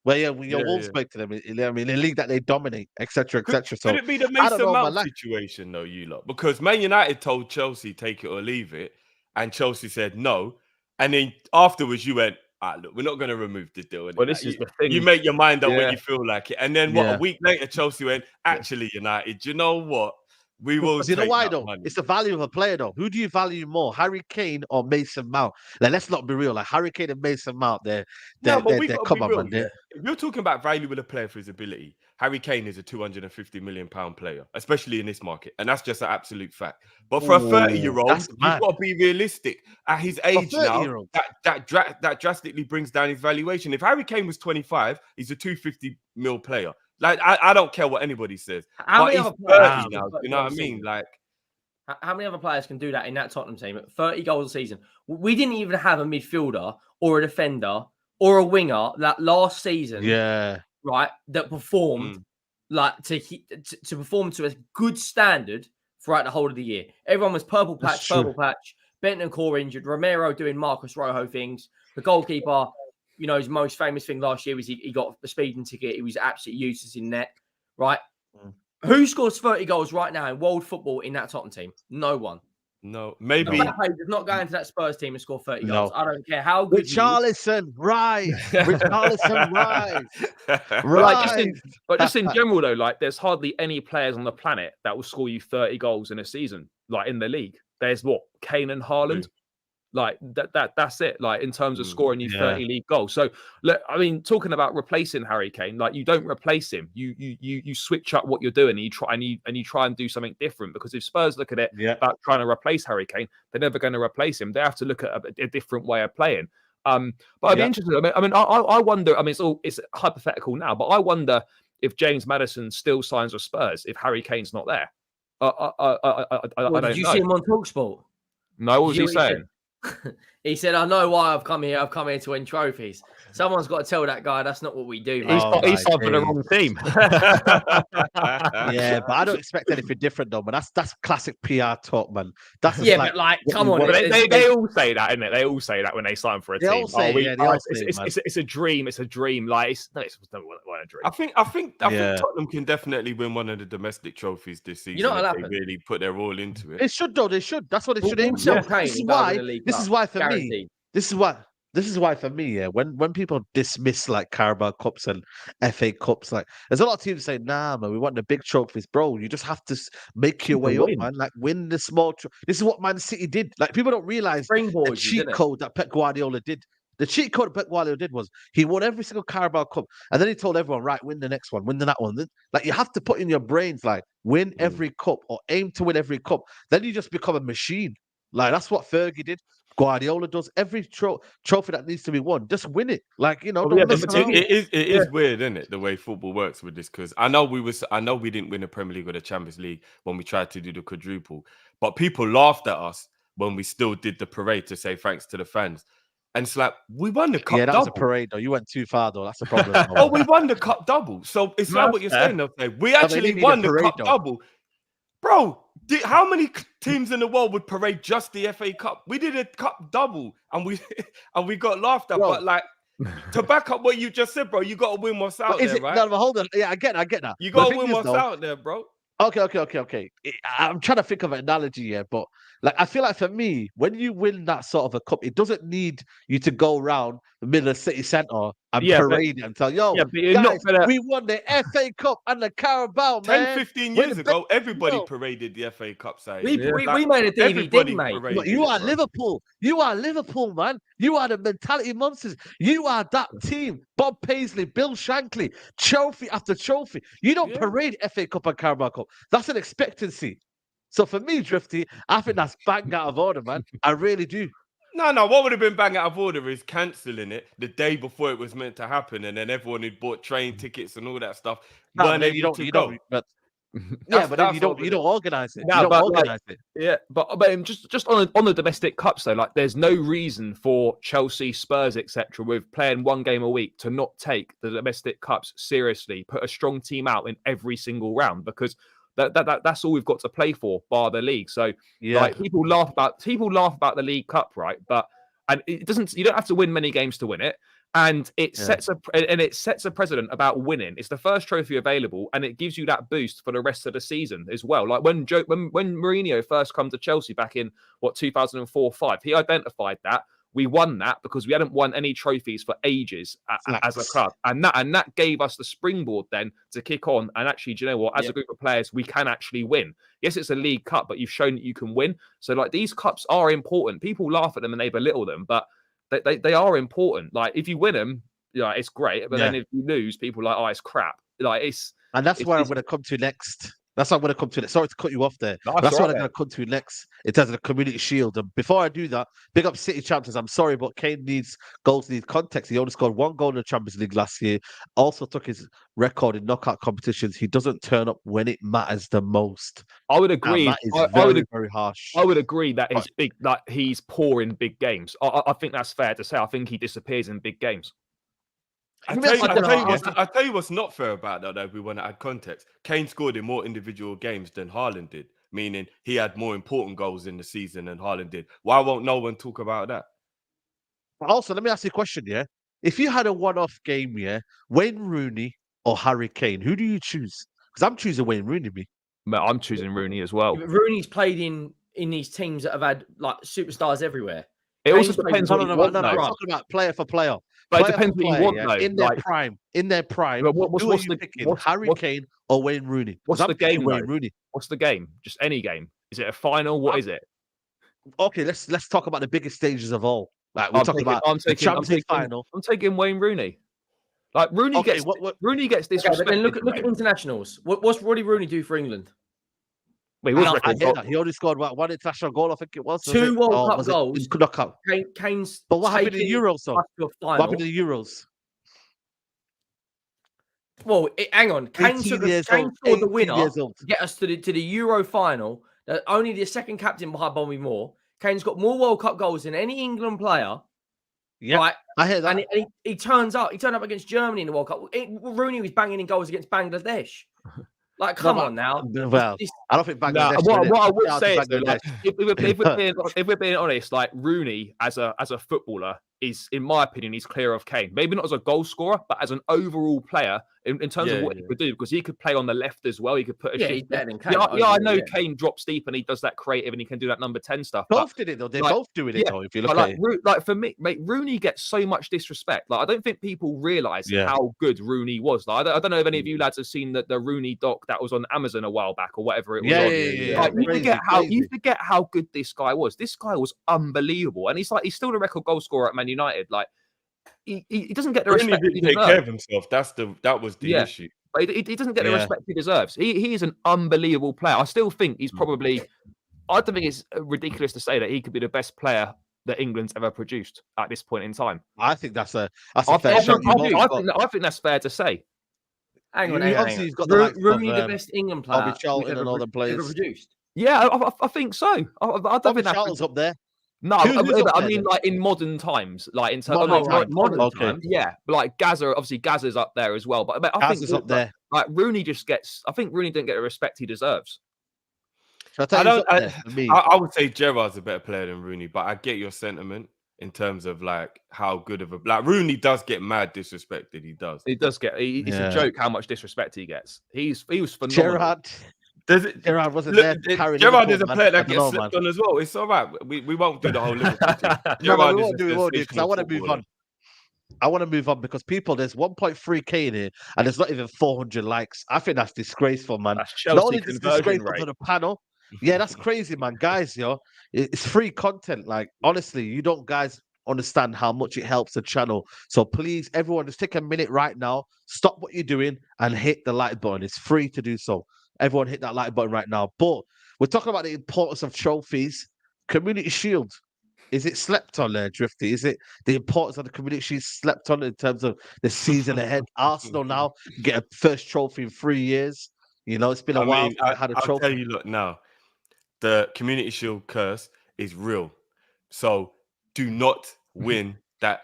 [SPEAKER 1] Well, yeah, your Wolves make to them. I mean, in a league that they dominate, etc., etc. So
[SPEAKER 2] Could it be the
[SPEAKER 1] I don't
[SPEAKER 2] Mason
[SPEAKER 1] know,
[SPEAKER 2] Mount
[SPEAKER 1] man.
[SPEAKER 2] situation, though, you lot? Because Man United told Chelsea take it or leave it, and Chelsea said no. And then afterwards, you went, look, we're not going to remove the deal.
[SPEAKER 3] Well, this is the thing.
[SPEAKER 2] You make your mind up when
[SPEAKER 3] Yeah.
[SPEAKER 2] you feel like it. And then a week later, Chelsea went, actually, United, you know what? We will
[SPEAKER 1] Because you know
[SPEAKER 2] take
[SPEAKER 1] why
[SPEAKER 2] that
[SPEAKER 1] though?
[SPEAKER 2] money.
[SPEAKER 1] It's the value of a player though. Who do you value more, Harry Kane or Mason Mount? Like, let's not be real. Like Harry Kane and Mason Mount, they're come on,
[SPEAKER 2] real,
[SPEAKER 1] man.
[SPEAKER 2] yeah. If you're talking about value with a player for his ability, Harry Kane is a £250 million player, especially in this market, and that's just an absolute fact. But for a 30-year-old, you've got to be realistic. At his age now, that drastically brings down his valuation. If Harry Kane was 25, he's a £250 million player. Like I don't care what anybody says.
[SPEAKER 4] How many
[SPEAKER 2] he's
[SPEAKER 4] other
[SPEAKER 2] 30 now. You know what I mean? Like,
[SPEAKER 4] how many other players can do that in that Tottenham team? 30 goals a season. We didn't even have a midfielder or a defender or a winger that last season.
[SPEAKER 1] Yeah.
[SPEAKER 4] Right. That performed like to perform to a good standard throughout the whole of the year. Everyone was purple patch. Bentancur injured. Romero doing Marcus Rojo things. The goalkeeper, you know, his most famous thing last year was he got the speeding ticket. He was absolutely useless in net. Right. Who scores 30 goals right now in world football in that Tottenham team? No one.
[SPEAKER 2] No, maybe.
[SPEAKER 4] Mbappe does not go into that Spurs team and score 30 goals. I don't care how good
[SPEAKER 1] Richarlison, rise. Richarlison, rise.
[SPEAKER 3] But just in general, though, like there's hardly any players on the planet that will score you 30 goals in a season, like in the league. There's Kane and Haaland. Like that's it. Like in terms of scoring you 30 league goals. So look, I mean, talking about replacing Harry Kane, like you don't replace him. You switch up what you're doing. And you try and do something different. Because if Spurs look at it about trying to replace Harry Kane, they're never going to replace him. They have to look at a different way of playing. But I'd be interested. I wonder. I mean, it's hypothetical now, but I wonder if James Maddison still signs with Spurs if Harry Kane's not there. I don't know.
[SPEAKER 4] Did you see him on TalkSport?
[SPEAKER 3] No, what was he saying?
[SPEAKER 4] He said, I know why I've come here. I've come here to win trophies. Someone's got to tell that guy that's not what we do.
[SPEAKER 3] He's signed for the wrong team.
[SPEAKER 1] Yeah, but I don't expect anything different though. But that's classic PR talk, man. That's
[SPEAKER 4] but come on.
[SPEAKER 3] They all say that, isn't it? They all say that when they sign for a team. It's a dream. It's a dream. Like it's not a dream.
[SPEAKER 2] I think Tottenham can definitely win one of the domestic trophies this season.
[SPEAKER 4] You know what
[SPEAKER 2] if they really put their all into it.
[SPEAKER 1] They should though. They should. That's what they should aim
[SPEAKER 4] for.
[SPEAKER 1] This is why for me. This is why for me, when people dismiss like Carabao Cups and FA Cups, like there's a lot of teams saying, nah, man, we want the big trophies, bro. You just have to make your way up, man. Like win the small. This is what Man City did. Like people don't realize the cheat code that Pep Guardiola did. The cheat code Pep Guardiola did was he won every single Carabao Cup, and then he told everyone, right, win the next one, win that one. Like you have to put in your brains, like win every cup or aim to win every cup. Then you just become a machine. Like that's what Fergie did. Guardiola does. Every trophy that needs to be won, just win it. Like
[SPEAKER 2] it is weird, isn't it? The way football works with this, because I know we didn't win the Premier League or the Champions League when we tried to do the quadruple, but people laughed at us when we still did the parade to say thanks to the fans. And it's like, we won the cup double.
[SPEAKER 1] Yeah, that was a parade, though. You went too far, though. That's the problem.
[SPEAKER 2] We won the cup double. So it's like what you're saying, though. We actually won the cup double. Bro, how many teams in the world would parade just the FA Cup? We did a cup double, and we got laughed at. Bro. But like, to back up what you just said, bro, you got to win what's out there, right?
[SPEAKER 1] No, hold on. Yeah, I get that.
[SPEAKER 2] You got to win what's out there, bro.
[SPEAKER 1] Okay. I'm trying to think of an analogy here, but like I feel like for me, when you win that sort of a cup, it doesn't need you to go around the middle of the city centre and parade and tell, guys, we won the FA Cup and the Carabao,
[SPEAKER 2] 10-15 years ago, everybody paraded the FA Cup side.
[SPEAKER 4] We made a DVD, mate.
[SPEAKER 1] You are Liverpool. You are Liverpool, man. You are the mentality monsters. You are that team. Bob Paisley, Bill Shankly, trophy after trophy. You don't parade FA Cup and Carabao Cup. That's an expectancy. So for me, Drifty, I think that's bang out of order, man. I really do.
[SPEAKER 2] No. What would have been bang out of order is cancelling it the day before it was meant to happen, and then everyone who'd bought train tickets and all that stuff weren't able to go.
[SPEAKER 1] But then you don't organize it.
[SPEAKER 3] Yeah, but just on the domestic cups though, like there's no reason for Chelsea, Spurs, etc., with playing one game a week to not take the domestic cups seriously. Put a strong team out in every single round, because that's all we've got to play for, bar the league. So like people laugh about the League Cup, right? And it doesn't. You don't have to win many games to win it. And it sets a precedent about winning. It's the first trophy available, and it gives you that boost for the rest of the season as well. Like when Mourinho first come to Chelsea back in 2004-05, he identified that. We won that because we hadn't won any trophies for ages as a club, and that gave us the springboard then to kick on. And actually, do you know what? As a group of players, we can actually win. Yes, it's a League Cup, but you've shown that you can win. So like these cups are important. People laugh at them and they belittle them, but they are important. Like if you win them, it's great. But then if you lose, people are like, oh, it's crap.
[SPEAKER 1] And that's where I'm going to come to next. That's what I'm going to come to next. Sorry to cut you off there.
[SPEAKER 3] No,
[SPEAKER 1] that's what I'm going to come to next in terms of the Community Shield. And before I do that, big up City champions. I'm sorry, but Kane needs goals, needs context. He only scored 1 goal in the Champions League last year. Also took his record in knockout competitions. He doesn't turn up when it matters the most.
[SPEAKER 3] I would agree.
[SPEAKER 1] That is very harsh.
[SPEAKER 3] I would agree that he's poor in big games. I think that's fair to say. I think he disappears in big games.
[SPEAKER 2] I tell you what's not fair about that, though, if we want to add context. Kane scored in more individual games than Haaland did, meaning he had more important goals in the season than Haaland did. Why won't no one talk about that?
[SPEAKER 1] Also, let me ask you a question, If you had a one-off game, Wayne Rooney or Harry Kane, who do you choose? Because I'm choosing Wayne Rooney,
[SPEAKER 3] I'm choosing Rooney as well.
[SPEAKER 4] Rooney's played in these teams that have had like superstars everywhere.
[SPEAKER 3] It also depends on
[SPEAKER 1] I'm talking about player for player.
[SPEAKER 3] But it depends what you want, though.
[SPEAKER 1] In their prime. What's the picking? Harry Kane or Wayne Rooney?
[SPEAKER 3] What's the game,
[SPEAKER 1] Wayne Rooney.
[SPEAKER 3] What's the game? Just any game. Is it a final? What is it?
[SPEAKER 1] Okay, let's talk about the biggest stages of all. Like we're talking about the Champions League final.
[SPEAKER 3] I'm taking Wayne Rooney. Like Rooney Rooney gets this.
[SPEAKER 4] Okay, but then look at internationals. What's Roddy Rooney do for England?
[SPEAKER 3] Wait,
[SPEAKER 1] I hear that. He only scored one international goal, I think it was.
[SPEAKER 4] 2 World Cup goals.
[SPEAKER 1] Knockout.
[SPEAKER 4] Kane's.
[SPEAKER 1] But what happened in the Euros, though? What happened in the Euros?
[SPEAKER 4] Well, hang on. Kane scored the winner to get us to the Euro final. Only the second captain behind Bobby Moore. Kane's got more World Cup goals than any England player.
[SPEAKER 1] Yeah, right? I hear that.
[SPEAKER 4] And he turned up against Germany in the World Cup. Rooney was banging in goals against Bangladesh. Like, come on now.
[SPEAKER 1] Well, I don't think Bangladesh.
[SPEAKER 3] What I would say is, though, like, if we're being honest, like Rooney as a footballer is, in my opinion, he's clear of Kane. Maybe not as a goal scorer, but as an overall player in terms of what he could do, because he could play on the left as well. He could put a
[SPEAKER 4] he's better than Kane.
[SPEAKER 3] I know Kane drops deep and he does that creative and he can do that number 10 stuff.
[SPEAKER 1] Both did it though. They're both doing it though. If you look at it,
[SPEAKER 3] like for me, mate, Rooney gets so much disrespect. Like I don't think people realise how good Rooney was. Like I don't know if any of you lads have seen the Rooney doc that was on Amazon a while back or whatever it was. Like, you forget how good this guy was. This guy was unbelievable, and he's still the record goal scorer at Man United. Like he doesn't get the respect he deserves.
[SPEAKER 2] Take care of himself. That was the issue.
[SPEAKER 3] But he doesn't get the respect he deserves. He is an unbelievable player. I still think he's probably. I don't think it's ridiculous to say that he could be the best player that England's ever produced at this point in time.
[SPEAKER 1] I think that's a fair shot.
[SPEAKER 3] I think that's fair to say.
[SPEAKER 4] Hang on.
[SPEAKER 1] He's got Rooney,
[SPEAKER 4] the best England player
[SPEAKER 1] Bobby Charlton and all the players
[SPEAKER 4] ever produced.
[SPEAKER 3] Yeah, I think so. I don't
[SPEAKER 1] Bobby
[SPEAKER 3] think
[SPEAKER 1] Charlton's up there.
[SPEAKER 3] No, I mean like in modern times, like in terms of modern times. Yeah, but like Gazza's up there as well. But I think
[SPEAKER 1] up there.
[SPEAKER 3] Like Rooney I think Rooney didn't get the respect he deserves.
[SPEAKER 2] I would say Gerrard's a better player than Rooney, but I get your sentiment in terms of like how good of a Rooney does get mad disrespected. He does.
[SPEAKER 3] He does get. It's a joke how much disrespect he gets. He was phenomenal.
[SPEAKER 1] Gerrard wasn't there.
[SPEAKER 2] Gerrard is a player that gets slipped on as well. It's all right. We won't do the whole Liverpool thing.
[SPEAKER 1] Gerrard we won't do because I want to move on. I want to move on because there's 1.3k in here and there's not even 400 likes. I think that's disgraceful, man. Not only is disgraceful to the panel. Yeah, that's crazy, man. Guys, it's free content. Like, honestly, you don't guys understand how much it helps the channel. So please, everyone, just take a minute right now, stop what you're doing and hit the like button. It's free to do so. Everyone hit that like button right now. But we're talking about the importance of trophies. Community Shield. Is it slept on there, Drifty? Is it the importance of the Community Shield slept on in terms of the season ahead? Arsenal now get a first trophy in 3 years. It's been a while.
[SPEAKER 2] I had a trophy. I'll tell you, look, now, the Community Shield curse is real. So do not win that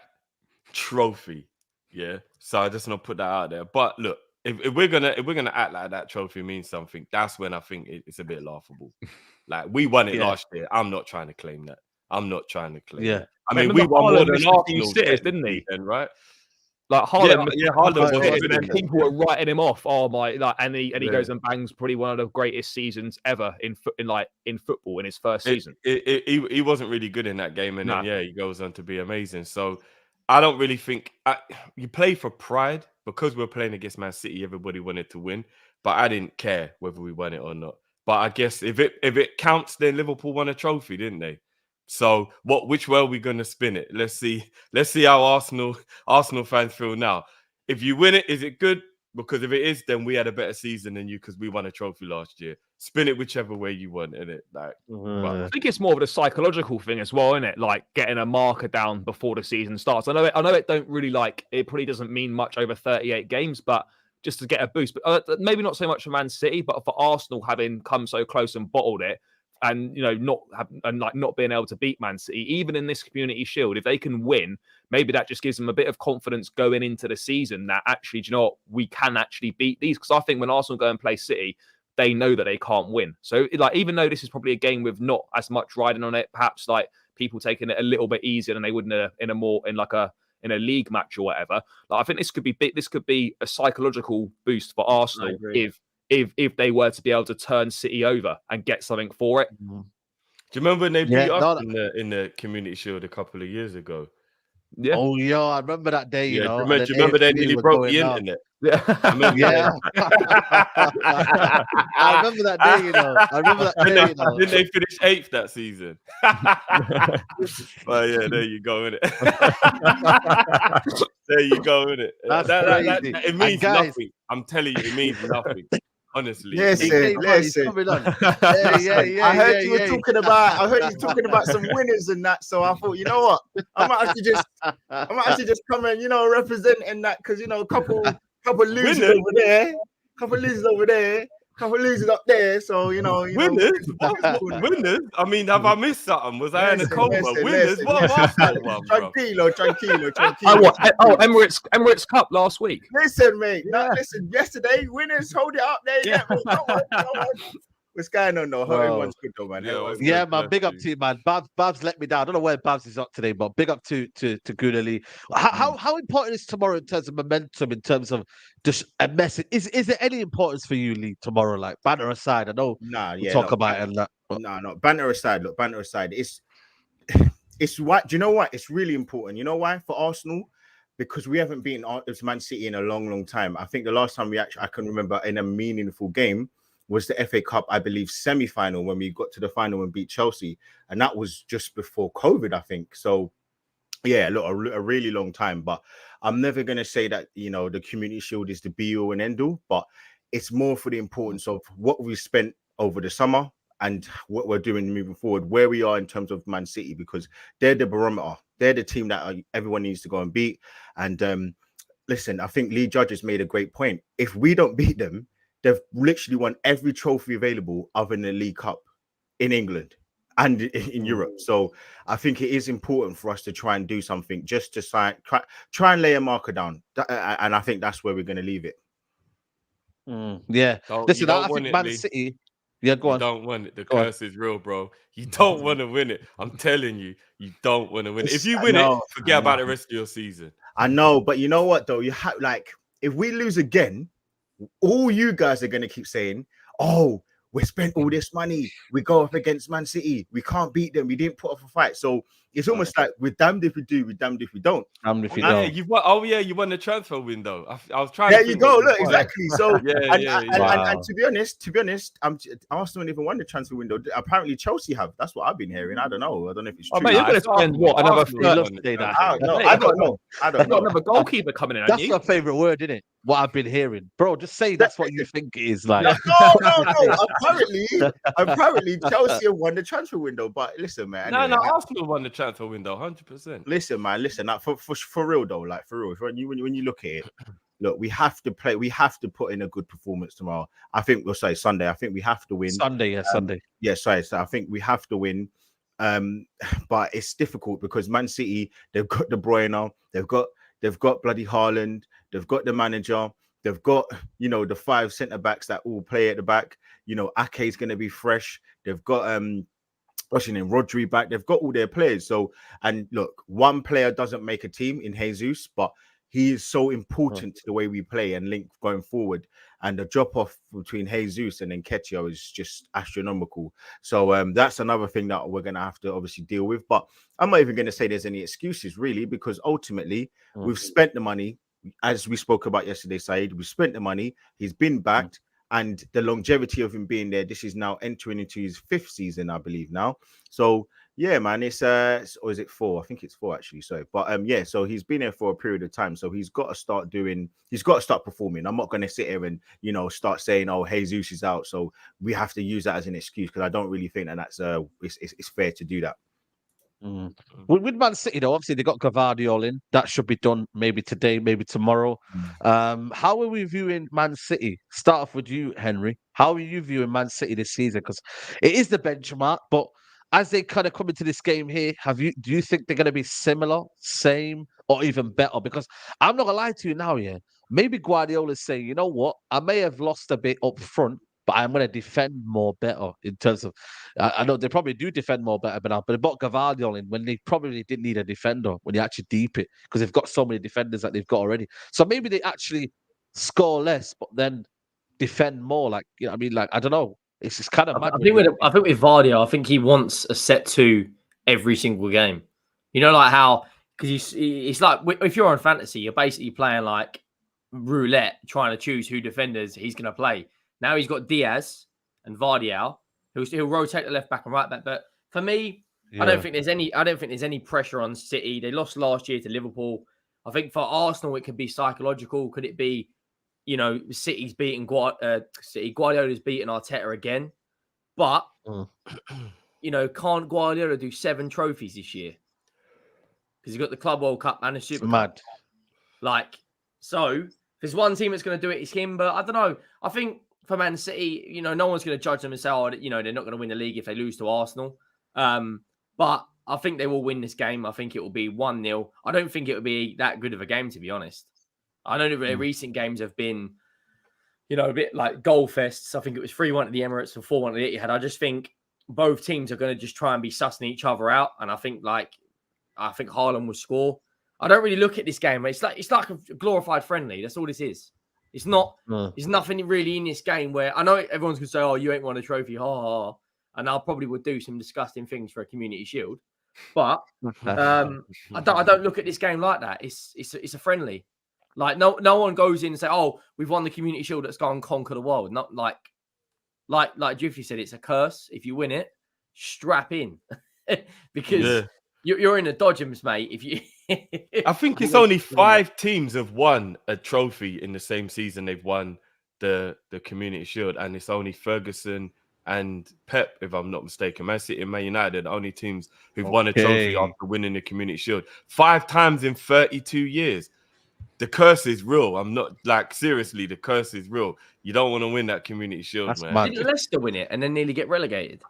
[SPEAKER 2] trophy. Yeah. So I just want to put that out there. But look, if we're gonna act like that trophy means something, that's when I think it's a bit laughable. Like we won it last year. I'm not trying to claim that. I mean, we won more than Arsenal,
[SPEAKER 3] didn't he?
[SPEAKER 2] Then, right?
[SPEAKER 3] Like Haaland,
[SPEAKER 2] Haaland was
[SPEAKER 3] and
[SPEAKER 2] good
[SPEAKER 3] then
[SPEAKER 2] in
[SPEAKER 3] people were writing him off. Oh my! Like, and he
[SPEAKER 2] Yeah.
[SPEAKER 3] goes and bangs probably one of the greatest seasons ever in football in his first season.
[SPEAKER 2] He wasn't really good in that game, and
[SPEAKER 3] Nah.
[SPEAKER 2] then he goes on to be amazing. So I don't really think you play for pride because we're playing against Man City. Everybody wanted to win, but I didn't care whether we won it or not. But I guess if it counts, then Liverpool won a trophy, didn't they? So which way are we gonna spin it? Let's see how Arsenal fans feel now. If you win it, is it good? Because if it is, then we had a better season than you because we won a trophy last year. Spin it whichever way you want, innit? Like,
[SPEAKER 3] I think it's more of a psychological thing as well, isn't it? Like getting a marker down before the season starts. I know it don't really it probably doesn't mean much over 38 games, but just to get a boost. But maybe not so much for Man City, but for Arsenal having come so close and bottled it, and not being able to beat Man City, even in this Community Shield, if they can win, maybe that just gives them a bit of confidence going into the season that actually, do you know what, we can actually beat these. Because I think when Arsenal go and play City, they know that they can't win. So like, even though this is probably a game with not as much riding on it, perhaps like people taking it a little bit easier than they would in a league match or whatever. Like, I think this could be a psychological boost for Arsenal if they were to be able to turn City over and get something for it.
[SPEAKER 2] Do you remember when they beat us in the Community Shield a couple of years ago?
[SPEAKER 3] Yeah.
[SPEAKER 1] Oh, yeah, I remember that day. You know,
[SPEAKER 2] do you remember they nearly broke the internet?
[SPEAKER 3] Yeah,
[SPEAKER 1] I remember that day. You know, I remember that day. You know,
[SPEAKER 2] didn't they finish 8th that season? Well, yeah, there you go, innit? There you go, innit? It means nothing. I'm telling you, it means nothing. Honestly,
[SPEAKER 5] listen. I heard you were talking about some winners and that. So I thought, you know what, I might actually just come and representing that, because a couple losers over there, couple losers up there. So
[SPEAKER 2] winners. Winners. I mean, have I missed something? Was I in a coma? Winners. What Arsenal one, bro?
[SPEAKER 5] Tranquilo.
[SPEAKER 3] Emirates Cup last week.
[SPEAKER 5] Listen, mate. Listen. Yesterday, winners, hold it up there. Yeah, mate. Come on. What's going on though? Everyone's good though, man.
[SPEAKER 1] Yeah, man. Big up to you, man. Babs let me down. I don't know where Babs is up today, but big up to Goodally. How important is tomorrow in terms of momentum, in terms of just a message? Is there any importance for you, Lee, tomorrow? Like, banter aside, I know talk about it and that.
[SPEAKER 5] No. Banter aside, it's what. Do you know what? It's really important. You know why? For Arsenal, because we haven't beaten Man City in a long time. I think the last time I can remember in a meaningful game was the FA Cup, I believe, semi-final, when we got to the final and beat Chelsea. And that was just before COVID, I think. So, yeah, look, a really long time. But I'm never going to say that, the Community Shield is the be-all and end-all. But it's more for the importance of what we spent over the summer and what we're doing moving forward, where we are in terms of Man City, because they're the barometer. They're the team that everyone needs to go and beat. And listen, I think Lee Judge has made a great point. If we don't beat them, they've literally won every trophy available other than the League Cup in England and in Europe. So I think it is important for us to try and do something just to try and lay a marker down. And I think that's where we're going to leave it.
[SPEAKER 1] Yeah. Listen, I think Man City. Yeah, go on.
[SPEAKER 2] You don't want it. The curse is real, bro. You don't want to win it. I'm telling you, you don't want to win it. If you win it, forget about the rest of your season.
[SPEAKER 5] I know, but you know what, though? You have, like, if we lose again, all you guys are going to keep saying, oh, we spent all this money. We go up against Man City. We can't beat them. We didn't put up a fight. So it's almost like we're damned if we do, we're damned if we don't.
[SPEAKER 1] Damned if you don't.
[SPEAKER 2] You've won, you won the transfer window. I was trying.
[SPEAKER 5] There you go. Look, exactly. So and to be honest, Arsenal even won the transfer window. Apparently Chelsea have. That's what I've been hearing. I don't know if it's true.
[SPEAKER 3] Mate, you're going to spend another?
[SPEAKER 5] I don't know.
[SPEAKER 3] Another goalkeeper coming in.
[SPEAKER 1] That's my favorite word, isn't it? What I've been hearing, bro. Just say that's what you think it is like.
[SPEAKER 5] No. Apparently Chelsea have won the transfer window. But listen, man.
[SPEAKER 2] No, Arsenal won the transfer window, 100%.
[SPEAKER 5] Listen, man. Listen, like, for real though, like for real. When you look at it, look, we have to play. We have to put in a good performance tomorrow. I think we'll say Sunday. I think we have to win.
[SPEAKER 1] Sunday.
[SPEAKER 5] Yeah, sorry. So I think we have to win. But it's difficult because Man City, they've got De Bruyne, they've got bloody Haaland, they've got the manager, they've got the 5 centre backs that all play at the back. Ake's going to be fresh. They've got what's your name, Rodri back. They've got all their players. So, and look, one player doesn't make a team in Jesus, but he is so important to the way we play and link going forward. And the drop off between Jesus and Nketiah is just astronomical. So that's another thing that we're going to have to obviously deal with. But I'm not even going to say there's any excuses really, because ultimately we've spent the money, as we spoke about yesterday, Saeed. We spent the money. He's been backed. And the longevity of him being there, this is now entering into his 5th season, I believe now. So yeah, man, it's or is it 4? I think it's 4 actually. Sorry, but yeah, so he's been there for a period of time, so he's got to start performing. I'm not going to sit here and start saying, oh, Jesus is out, so we have to use that as an excuse, because I don't really think that that's it's fair to do that.
[SPEAKER 1] With Man City, though, obviously they got Gvardiol in. That should be done maybe today, maybe tomorrow. How are we viewing Man City? Start off with you, Henry. How are you viewing Man City this season? Because it is the benchmark, but as they kind of come into this game here, do you think they're going to be similar, same, or even better? Because I'm not gonna lie to you now, yeah. Maybe Guardiola's saying, you know what, I may have lost a bit up front, but I'm going to defend more better in terms of. I know they probably do defend more better now, but they bought Gvardiol in when they probably didn't need a defender when you actually deep it, because they've got so many defenders that they've got already. So maybe they actually score less, but then defend more. Like, I mean, like, I don't know. It's just kind of mad.
[SPEAKER 4] I think with Vardy, I think he wants a set 2 every single game. You know, like how, because it's like if you're on fantasy, you're basically playing like roulette, trying to choose who defenders he's going to play. Now he's got Diaz and Vardy, he'll rotate the left back and right back. But for me, I don't think there's any pressure on City. They lost last year to Liverpool. I think for Arsenal, it could be psychological. Could it be, City's beating Guardiola's beating Arteta again? But can't Guardiola do 7 trophies this year? Because he's got the Club World Cup and the Super Cup. Like, so if there's one team that's going to do it, it's him. But I don't know. I think for Man City, no one's going to judge them and say, oh, they're not going to win the league if they lose to Arsenal. But I think they will win this game. I think it will be 1-0. I don't think it will be that good of a game, to be honest. I know that their recent games have been, a bit like goal fests. I think it was 3-1 at the Emirates and 4-1 at the Etihad. I just think both teams are going to just try and be sussing each other out. And I think Haaland will score. I don't really look at this game. It's like a glorified friendly. That's all this is. It's not. There's nothing really in this game where I know everyone's going to say, "Oh, you ain't won a trophy," and I probably would do some disgusting things for a Community Shield. But I don't look at this game like that. It's a friendly. Like no one goes in and say, "Oh, we've won the Community Shield. Let's go and conquer the world." Not like Jiffy said, it's a curse. If you win it, strap in because you're in the dodgems, mate. If you,
[SPEAKER 2] I think it's only 5 teams have won a trophy in the same season they've won the Community Shield, and it's only Ferguson and Pep, if I'm not mistaken. Man City and Man United are the only teams who've won a trophy after winning the Community Shield 5 times in 32 years. The curse is real. I'm not seriously, the curse is real. You don't want to win that Community Shield, man.
[SPEAKER 1] Mad.
[SPEAKER 4] Didn't Leicester win it and then nearly get relegated?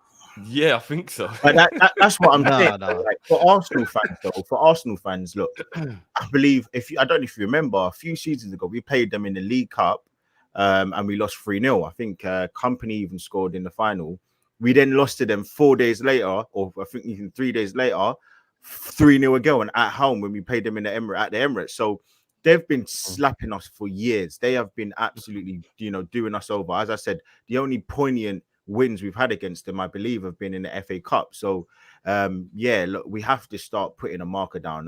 [SPEAKER 2] Yeah, I think so.
[SPEAKER 5] But that's what I'm saying. No. Like, for Arsenal fans, look, I believe I don't know if you remember, a few seasons ago we played them in the League Cup, and we lost 3-0. I think Company even scored in the final. We then lost to them 4 days later, or I think even 3 days later, 3-0 again at home when we played them in the Emirates. So they've been slapping us for years. They have been absolutely, doing us over. As I said, the only poignant wins we've had against them, I believe, have been in the FA Cup. So, look, we have to start putting a marker down.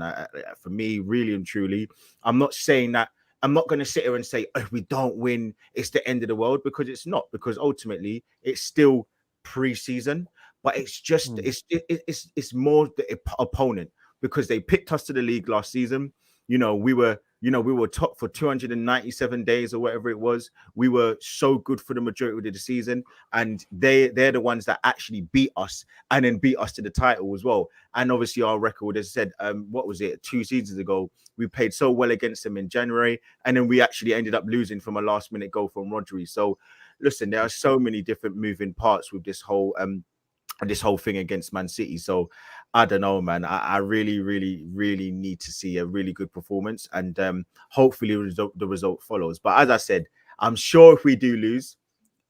[SPEAKER 5] For me, really and truly, I'm not saying that. I'm not going to sit here and say, if we don't win, it's the end of the world, because it's not. Because ultimately, it's still pre-season, but it's just it's more the opponent, because they picked us to the league last season. We were top for 297 days or whatever it was. We were so good for the majority of the season, and they're the ones that actually beat us and then beat us to the title as well. And obviously our record, as I said, what was it, 2 seasons ago, we played so well against them in January, and then we actually ended up losing from a last minute goal from Rodri. So listen, there are so many different moving parts with this whole thing against Man City. So I don't know, man. I really, really, really need to see a really good performance, and hopefully the result follows. But as I said, I'm sure if we do lose,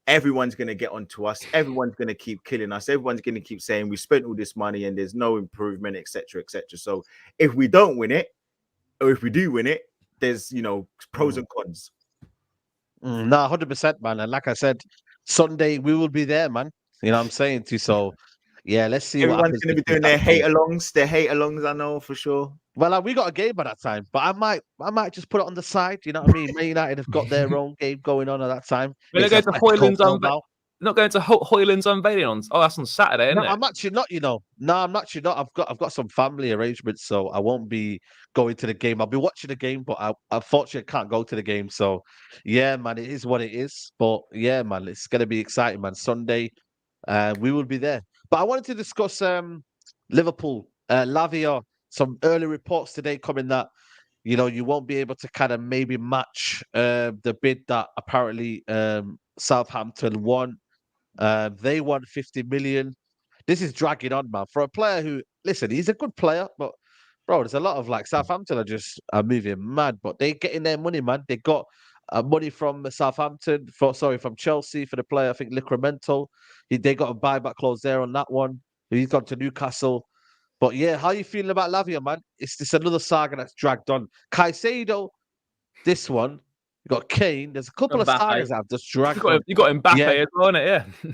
[SPEAKER 5] everyone's going to get onto us. Everyone's going to keep killing us. Everyone's going to keep saying we spent all this money and there's no improvement, etc., etc. So if we don't win it, or if we do win it, there's pros and cons.
[SPEAKER 1] No, 100%, man. And like I said, Sunday we will be there, man. You know what I'm saying to you. So, yeah, let's see what
[SPEAKER 5] Everyone's
[SPEAKER 1] happens.
[SPEAKER 5] going to be
[SPEAKER 1] between
[SPEAKER 5] doing their
[SPEAKER 1] that game.
[SPEAKER 5] hate alongs. I know for sure.
[SPEAKER 1] Well, we got a game by that time, but I might just put it on the side. You know what I mean? Man United have got their own game going on at that time.
[SPEAKER 3] We're
[SPEAKER 1] It's
[SPEAKER 3] going to
[SPEAKER 1] Atletico
[SPEAKER 3] Hoyland's
[SPEAKER 1] Bilbao.
[SPEAKER 3] not going to Hoyland's unveiling on. Oh, that's on Saturday, isn't
[SPEAKER 1] No,
[SPEAKER 3] it?
[SPEAKER 1] I'm actually not. No, I'm actually not. I've got some family arrangements, so I won't be going to the game. I'll be watching the game, but I unfortunately can't go to the game. So, yeah, man, it is what it is. But yeah, man, it's gonna be exciting, man. Sunday, we will be there. But I wanted to discuss Liverpool, Lavia. Some early reports today coming that you won't be able to kind of maybe match the bid that apparently Southampton won. They won 50 million. This is dragging on, man. For a player who, listen, he's a good player, but bro, there's a lot of Southampton are moving mad, but they getting their money, man. They got money from Southampton, from Chelsea for the player. I think Livramento. They got a buyback clause there on that one. He's gone to Newcastle. But yeah, how you feeling about Lavia, man? It's just another saga that's dragged on. Caicedo, this one. You got Kane. There's a couple of
[SPEAKER 4] Mbappe.
[SPEAKER 1] sagas that have just dragged on.
[SPEAKER 3] You got Mbappe
[SPEAKER 1] Yeah.
[SPEAKER 3] as well, innit? Yeah.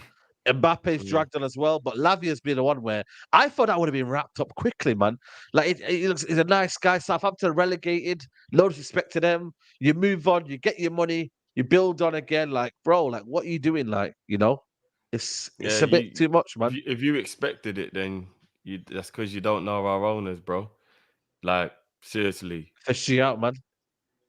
[SPEAKER 1] Mbappe's dragged on as well, but Lavia's been the one where I thought that would have been wrapped up quickly, man. Like he's a nice guy. Southampton relegated, loads of respect to them. You move on, you get your money, you build on again. Like, bro, like what are you doing? Like, it's a bit too much, man.
[SPEAKER 2] If you expected it, then that's because you don't know our owners, bro. Like seriously,
[SPEAKER 1] FSG out, man.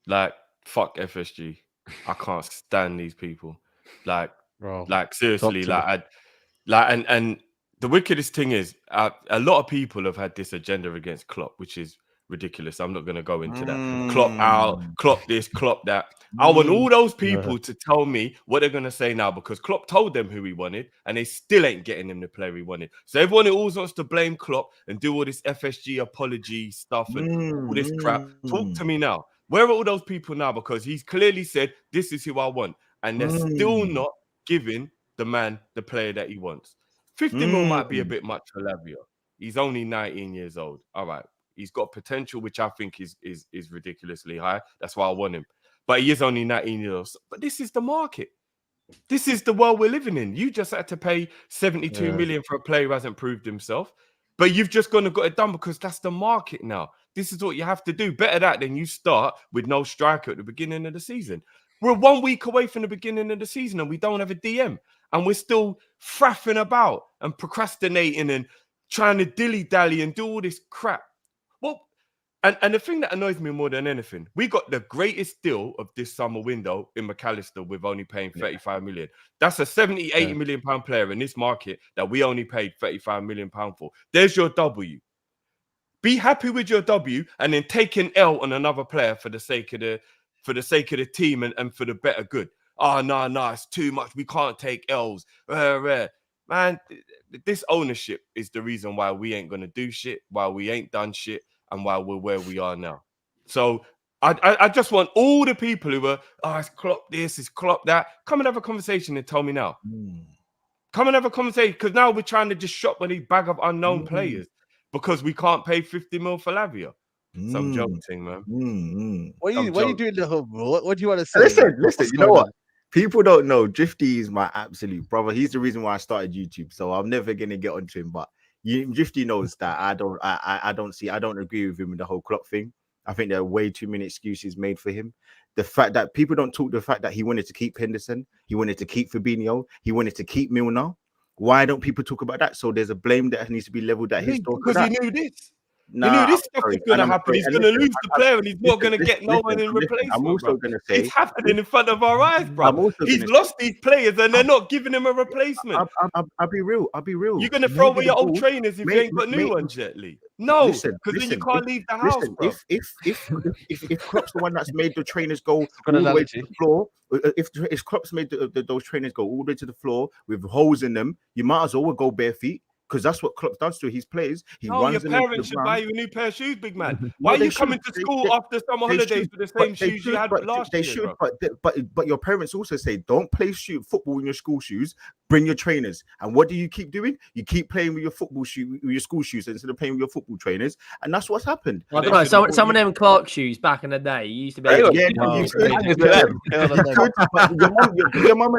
[SPEAKER 2] like fuck FSG. I can't stand these people. Like.
[SPEAKER 1] Bro,
[SPEAKER 2] like seriously, and the wickedest thing is, a lot of people have had this agenda against Klopp, which is ridiculous. I'm not going to go into that. Klopp out, Klopp this, Klopp that. I want all those people to tell me what they're going to say now, because Klopp told them who he wanted, and they still ain't getting him the player he wanted. So everyone always wants to blame Klopp and do all this FSG apology stuff and all this crap. Talk to me now. Where are all those people now? Because he's clearly said, this is who I want, and they're still not giving the man the player that he wants. 50 mil might be a bit much for Lavia. He's only 19 years old. All right. He's got potential, which I think is ridiculously high. That's why I want him. But he is only 19 years old. But this is the market. This is the world we're living in. You just had to pay 72 million for a player who hasn't proved himself. But you've just got it done because that's the market now. This is what you have to do. Better that than you start with no striker at the beginning of the season. We're 1 week away from the beginning of the season and we don't have a DM. And we're still fraffing about and procrastinating and trying to dilly-dally and do all this crap. Well, and the thing that annoys me more than anything, we got the greatest deal of this summer window in McAllister with only paying 35 million. That's a 70, 80 million pound player in this market that we only paid 35 million pound for. There's your W. Be happy with your W and then take an L on another player for the sake of the team and for the better good. Oh, no, it's too much. We can't take L's. Man, this ownership is the reason why we ain't going to do shit, why we ain't done shit, and why we're where we are now. So I just want all the people who are, it's Klopp this, it's Klopp that. Come and have a conversation and tell me now. Come and have a conversation, because now we're trying to just shop on these bag of unknown players because we can't pay 50 mil for Lavia. Some joke thing, man.
[SPEAKER 1] What are you doing the hub, bro? What do you want to say?
[SPEAKER 5] Listen, you know what? People don't know. Drifty is my absolute brother. He's the reason why I started YouTube. So I'm never gonna get onto him. But Drifty knows that I don't agree with him with the whole Klopp thing. I think there are way too many excuses made for him. The fact that people don't talk the fact that he wanted to keep Henderson, he wanted to keep Fabinho, he wanted to keep Milner. Why don't people talk about that? So there's a blame that needs to be leveled at his door.
[SPEAKER 2] Because he knew this. He knew this stuff was going to happen. He's going to lose the player and he's not going to get no one in replacement.
[SPEAKER 5] I'm also going to say
[SPEAKER 2] it's happening in front of our eyes, bro. He's lost these players and they're not giving him a replacement.
[SPEAKER 5] I'll be real.
[SPEAKER 2] You're going to throw away your old trainers if you ain't got new ones yet, Lee. No, because then you can't leave the house, bro.
[SPEAKER 5] If Klopp's the one that's made the trainers go all the way to the floor, if Klopp's made those trainers go all the way to the floor with holes in them, you might as well go bare feet. Because that's what Klopp does to his players.
[SPEAKER 2] Your parents should buy you a new pair of shoes, big man. Why are you coming to school after summer holidays with the same shoes you had last year?
[SPEAKER 5] But your parents also say, don't play football in your school shoes. Bring your trainers. And what do you keep doing? You keep playing with your football shoe, with your school shoes instead of playing with your football trainers. And that's what's happened.
[SPEAKER 4] I don't know. Some of them Clark shoes back in the day, you used to be
[SPEAKER 3] Hey,
[SPEAKER 4] able
[SPEAKER 3] look,
[SPEAKER 4] to
[SPEAKER 5] Yeah,
[SPEAKER 3] you
[SPEAKER 5] could, but your mum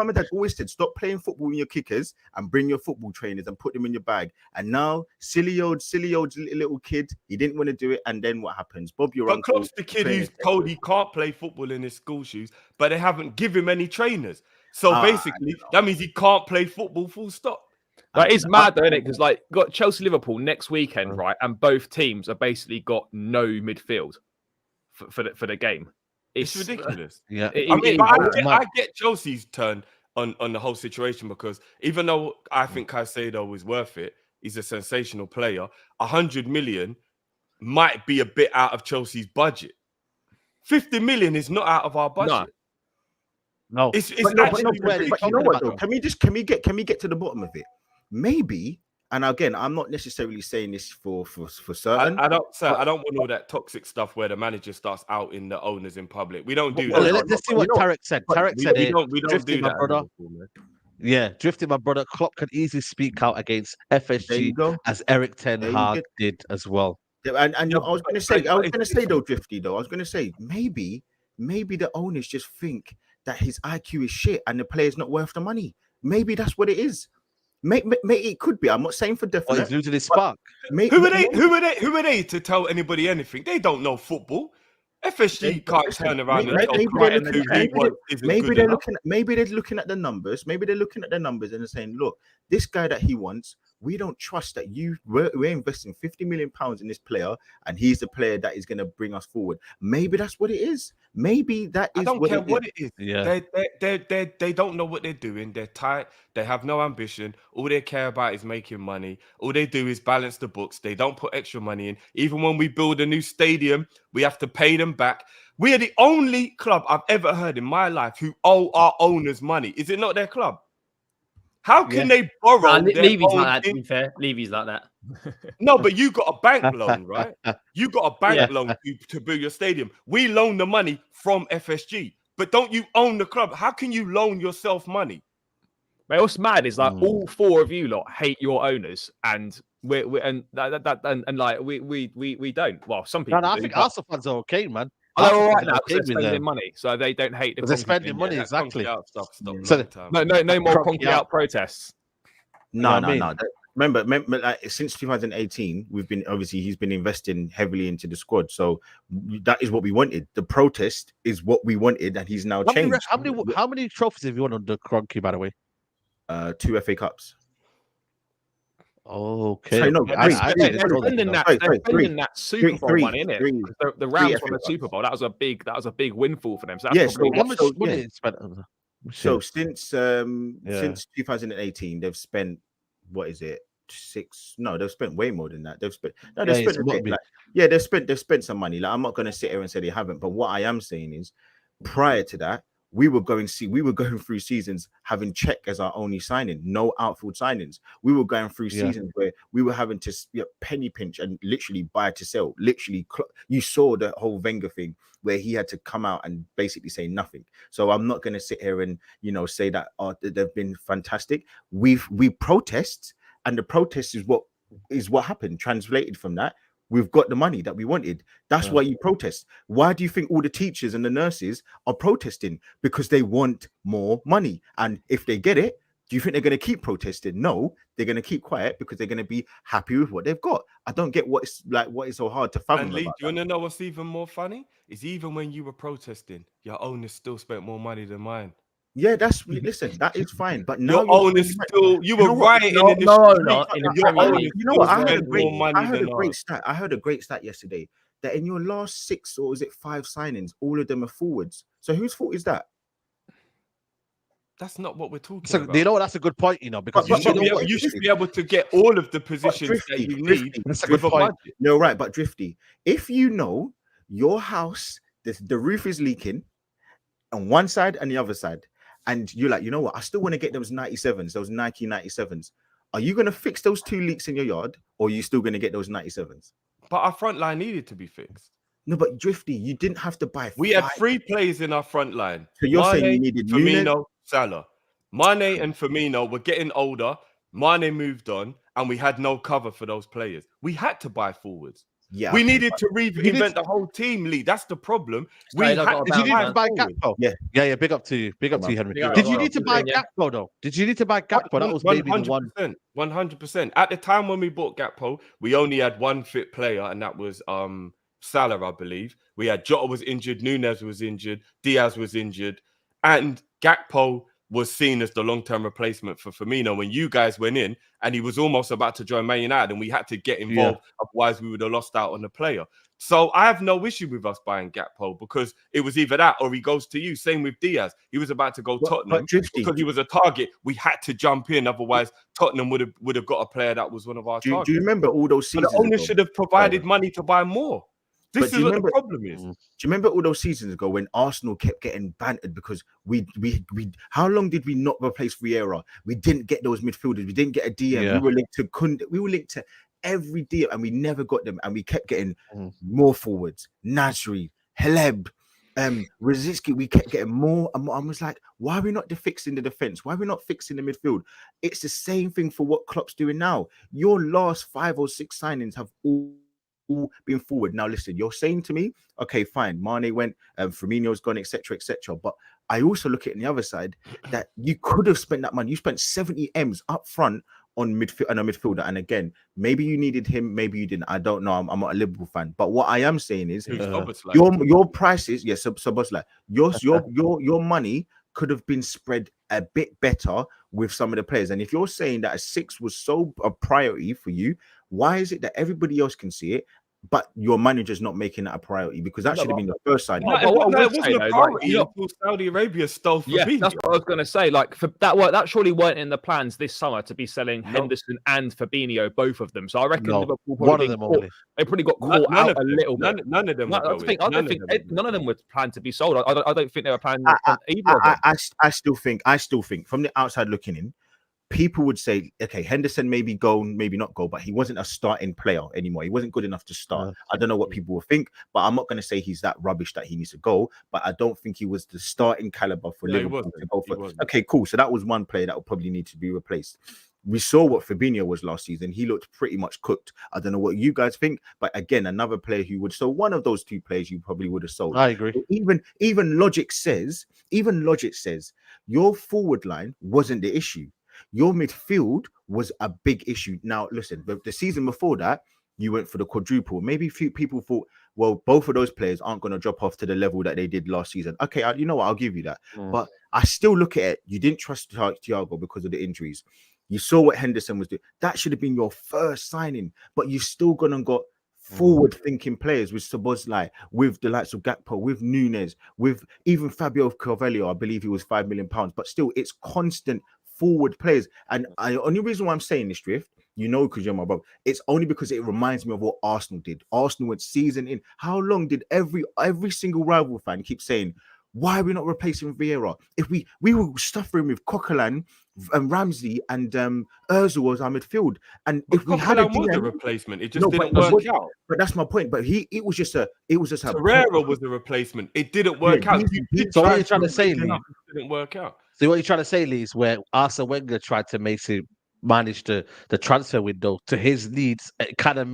[SPEAKER 5] and dad always said, stop playing football in your kickers and bring your football trainers and put them in your bag. And now, silly old little kid, he didn't want to do it. And then what happens? Bob, your
[SPEAKER 2] But
[SPEAKER 5] uncle.
[SPEAKER 2] Klopp's the kid who's told he can't play football in his school shoes, but they haven't given him any trainers. So basically, that means he can't play football, full stop.
[SPEAKER 3] Like, it's mad though, isn't it? Because like, got Chelsea Liverpool next weekend, right? And both teams have basically got no midfield for the game.
[SPEAKER 2] It's ridiculous.
[SPEAKER 1] Yeah.
[SPEAKER 2] I get Chelsea's turn on the whole situation, because even though I think Caicedo is worth it, he's a sensational player. 100 million might be a bit out of Chelsea's budget. 50 million is not out of our budget.
[SPEAKER 1] No,
[SPEAKER 2] It's
[SPEAKER 5] But you know what though? Can we get to the bottom of it? Maybe, and again, I'm not necessarily saying this for certain.
[SPEAKER 2] I don't want all that toxic stuff where the manager starts outing the owners in public. We don't do
[SPEAKER 1] well,
[SPEAKER 2] that.
[SPEAKER 1] let's see what Tarek said. Tarek said
[SPEAKER 2] we don't do that,
[SPEAKER 1] brother. Yeah, drifting, my brother. Klopp can easily speak out against FSG as Eric Ten Hag did as well.
[SPEAKER 5] And I was going to say though, Drifty though, I was going to say maybe the owners just think that his IQ is shit and the player's not worth the money. Maybe that's what it is. It could be. I'm not saying for definite.
[SPEAKER 1] He's losing his spark.
[SPEAKER 2] Who are they to tell anybody anything? They don't know football. FSG can't turn around and tell Brighton who he wants isn't good enough.
[SPEAKER 5] Maybe they're looking at the numbers. Maybe they're looking at the numbers and they're saying, look, this guy that he wants, we don't trust that we're investing 50 million pounds in this player, and he's the player that is going to bring us forward. Maybe that's what it is. Maybe that is. I
[SPEAKER 2] don't care what it is.
[SPEAKER 1] Yeah,
[SPEAKER 2] they don't know what they're doing. They're tight. They have no ambition. All they care about is making money. All they do is balance the books. They don't put extra money in. Even when we build a new stadium, we have to pay them back. We are the only club I've ever heard in my life who owe our owners money. Is it not their club? How can they borrow?
[SPEAKER 4] Levy's like that, to be fair. Levy's like that.
[SPEAKER 2] No, but you got a bank loan, right? You got a bank loan to build your stadium. We loan the money from FSG, but don't you own the club? How can you loan yourself money?
[SPEAKER 3] Mate, what's mad is like all four of you lot hate your owners, and we don't. Well, some people.
[SPEAKER 1] I think Arsenal fans are okay, man.
[SPEAKER 3] They're all right now because they're spending money, so they don't hate the.
[SPEAKER 1] They're spending money, exactly.
[SPEAKER 2] No
[SPEAKER 3] more conky out protests.
[SPEAKER 5] No. Remember, like, since 2018, he's been investing heavily into the squad. So that is what we wanted. The protest is what we wanted, and he's now changed.
[SPEAKER 1] How many trophies have you won under Kroenke, by the way?
[SPEAKER 5] 2 FA Cups.
[SPEAKER 1] Okay.
[SPEAKER 3] They're spending that Super Bowl money, innit? The Rams won the Super Bowl. That was a big windfall for them. So that's
[SPEAKER 1] how much money spent?
[SPEAKER 5] So since 2018, they've spent, what is it? 6? No, they've spent way more than that. They've spent some money. Like, I'm not going to sit here and say they haven't, but what I am saying is, prior to that, we were going through seasons having Czech as our only signing, no outfield signings. We were going through seasons where we were having to penny pinch and literally buy to sell. Literally, you saw the whole Wenger thing where he had to come out and basically say nothing. So I'm not going to sit here and say that they've been fantastic. We protest, and the protest is what happened. Translated from that, we've got the money that we wanted. That's why you protest. Why do you think all the teachers and the nurses are protesting? Because they want more money. And if they get it, do you think they're going to keep protesting? No, they're going to keep quiet because they're going to be happy with what they've got. I don't get what is so hard to fathom.
[SPEAKER 2] And Lee, do you want to know what's even more funny? Is even when you were protesting, your owners still spent more money than mine.
[SPEAKER 5] Yeah, listen, that is fine. But now
[SPEAKER 2] your owners you were rioting in the
[SPEAKER 5] You know what? I heard a great stat yesterday that in your last 6 or is it 5 signings, all of them are forwards. So whose fault is that?
[SPEAKER 2] That's not what we're talking about.
[SPEAKER 1] You know what? That's a good point, because
[SPEAKER 2] you should be able to get all of the positions that you need with a budget.
[SPEAKER 5] No, right, but Drifty, if you know your house, the roof is leaking on one side and the other side, and you're like, you know what? I still want to get those 97s, those Nike 97s. Are you going to fix those 2 leaks in your yard, or are you still going to get those 97s?
[SPEAKER 2] But our front line needed to be fixed.
[SPEAKER 5] No, but Drifty, you didn't have to buy.
[SPEAKER 2] We had 3 players in our front line.
[SPEAKER 5] So you're saying you needed
[SPEAKER 2] Firmino, Salah. Mane and Firmino were getting older. Mane moved on, and we had no cover for those players. We had to buy forwards.
[SPEAKER 5] Yeah,
[SPEAKER 2] We
[SPEAKER 5] okay,
[SPEAKER 2] needed to reinvent the whole team, Lee. That's the problem. We
[SPEAKER 4] Straight up
[SPEAKER 2] had
[SPEAKER 4] got a
[SPEAKER 1] Did you need
[SPEAKER 4] bounce,
[SPEAKER 1] to
[SPEAKER 4] man.
[SPEAKER 1] buy
[SPEAKER 2] forwards.
[SPEAKER 1] Gakpo?
[SPEAKER 5] Yeah.
[SPEAKER 1] Yeah. Big up to you. Big up to you, Henry.
[SPEAKER 4] Big up
[SPEAKER 1] Did
[SPEAKER 4] as
[SPEAKER 1] you
[SPEAKER 4] well.
[SPEAKER 1] need to buy
[SPEAKER 4] Yeah.
[SPEAKER 1] Gakpo though? Did you need to buy Gakpo? That was maybe the one.
[SPEAKER 2] 100%. At the time when we bought Gakpo, we only had one fit player, and that was Salah, I believe. We had Jota was injured, Nunez was injured, Diaz was injured, and Gakpo was seen as the long-term replacement for Firmino when you guys went in, and he was almost about to join Man United, and we had to get involved. Otherwise, we would have lost out on the player. So I have no issue with us buying Gakpo because it was either that or he goes to you. Same with Diaz. He was about to go Tottenham because he was a target. We had to jump in. Otherwise, Tottenham would have got a player that was one of our targets.
[SPEAKER 5] Do you remember all those seasons?
[SPEAKER 2] But the owner should have provided money to buy more. This is what the problem is.
[SPEAKER 5] Do you remember all those seasons ago when Arsenal kept getting bantered because we how long did we not replace Vieira? We didn't get those midfielders. We didn't get a DM.
[SPEAKER 1] Yeah.
[SPEAKER 5] We were linked to Kunde. We were linked to every deal, and we never got them. And we kept getting more forwards. Nasri, Haleb, Rosicky. We kept getting more and more. I was like, why are we not fixing the defense? Why are we not fixing the midfield? It's the same thing for what Klopp's doing now. Your last 5 or 6 signings have all been forward. Now listen, you're saying to me, okay, fine, Mane went, Firmino's gone, etc. But I also look at it on the other side that you could have spent that money. You spent 70 M's up front on midfield and a midfielder, and again, maybe you needed him, maybe you didn't. I don't know. I'm not a Liverpool fan, but what I am saying is your prices, yes, Szoboszlai, your money could have been spread a bit better with some of the players. And if you're saying that a 6 was so a priority for you, why is it that everybody else can see it, but your manager's not making that a priority? Because that should have been the first signing.
[SPEAKER 2] It wasn't a priority until Saudi Arabia stole for me.
[SPEAKER 3] That's what I was going to say. Like for that surely weren't in the plans this summer to be selling Henderson and Fabinho, both of them. So I reckon Liverpool probably they probably got caught out a little bit.
[SPEAKER 2] None of them.
[SPEAKER 3] I don't think none of them were planned to be sold. I don't think they were planning either of them.
[SPEAKER 5] I still think from the outside looking in, people would say, okay, Henderson maybe go, maybe not go, but he wasn't a starting player anymore. He wasn't good enough to start. I don't know what people will think, but I'm not going to say he's that rubbish that he needs to go, but I don't think he was the starting caliber for Liverpool to go for. Okay, cool. So that was one player that will probably need to be replaced. We saw what Fabinho was last season. He looked pretty much cooked. I don't know what you guys think, but again, another player who would. So one of those 2 players you probably would have sold.
[SPEAKER 1] I agree.
[SPEAKER 5] Even logic says your forward line wasn't the issue. Your midfield was a big issue. Now, listen, the season before that, you went for the quadruple. Maybe a few people thought, well, both of those players aren't going to drop off to the level that they did last season. Okay, you know what? I'll give you that. But I still look at it. You didn't trust Thiago because of the injuries. You saw what Henderson was doing. That should have been your first signing, but you've still gone and got forward-thinking players with Szoboszlai, with the likes of Gakpo, with Nunez, with even Fabio Carvalho. I believe he was £5 million, but still, it's constant forward players. And only reason why I'm saying this, Drift, because you're my brother, it's only because it reminds me of what Arsenal did. Arsenal went season in. How long did every single rival fan keep saying, why are we not replacing Vieira? If we were suffering with Coquelin and Ramsey and Ozil as our midfield, and if we had a
[SPEAKER 2] replacement, it just didn't work out.
[SPEAKER 5] But that's my point. But it was just a
[SPEAKER 2] Herrera was the replacement. It didn't work out.
[SPEAKER 1] So what are you trying to say, Lee?
[SPEAKER 2] It didn't work out.
[SPEAKER 1] So what you're trying to say, Lee, is where Arsene Wenger tried to manage the transfer window to his needs, it kind of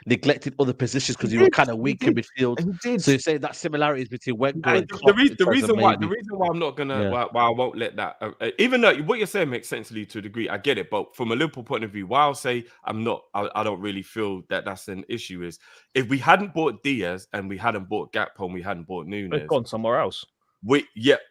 [SPEAKER 1] neglected other positions because you were kind of weak in midfield. So you say that similarities between Wenger and Klopp.
[SPEAKER 2] The reason why I'm not gonna why I won't let that even though what you're saying makes sense to a degree, I get it. But from a Liverpool point of view, why I'll say I don't really feel that that's an issue is if we hadn't bought Diaz and we hadn't bought Gakpo and we hadn't bought Nunez,
[SPEAKER 3] they've gone somewhere else.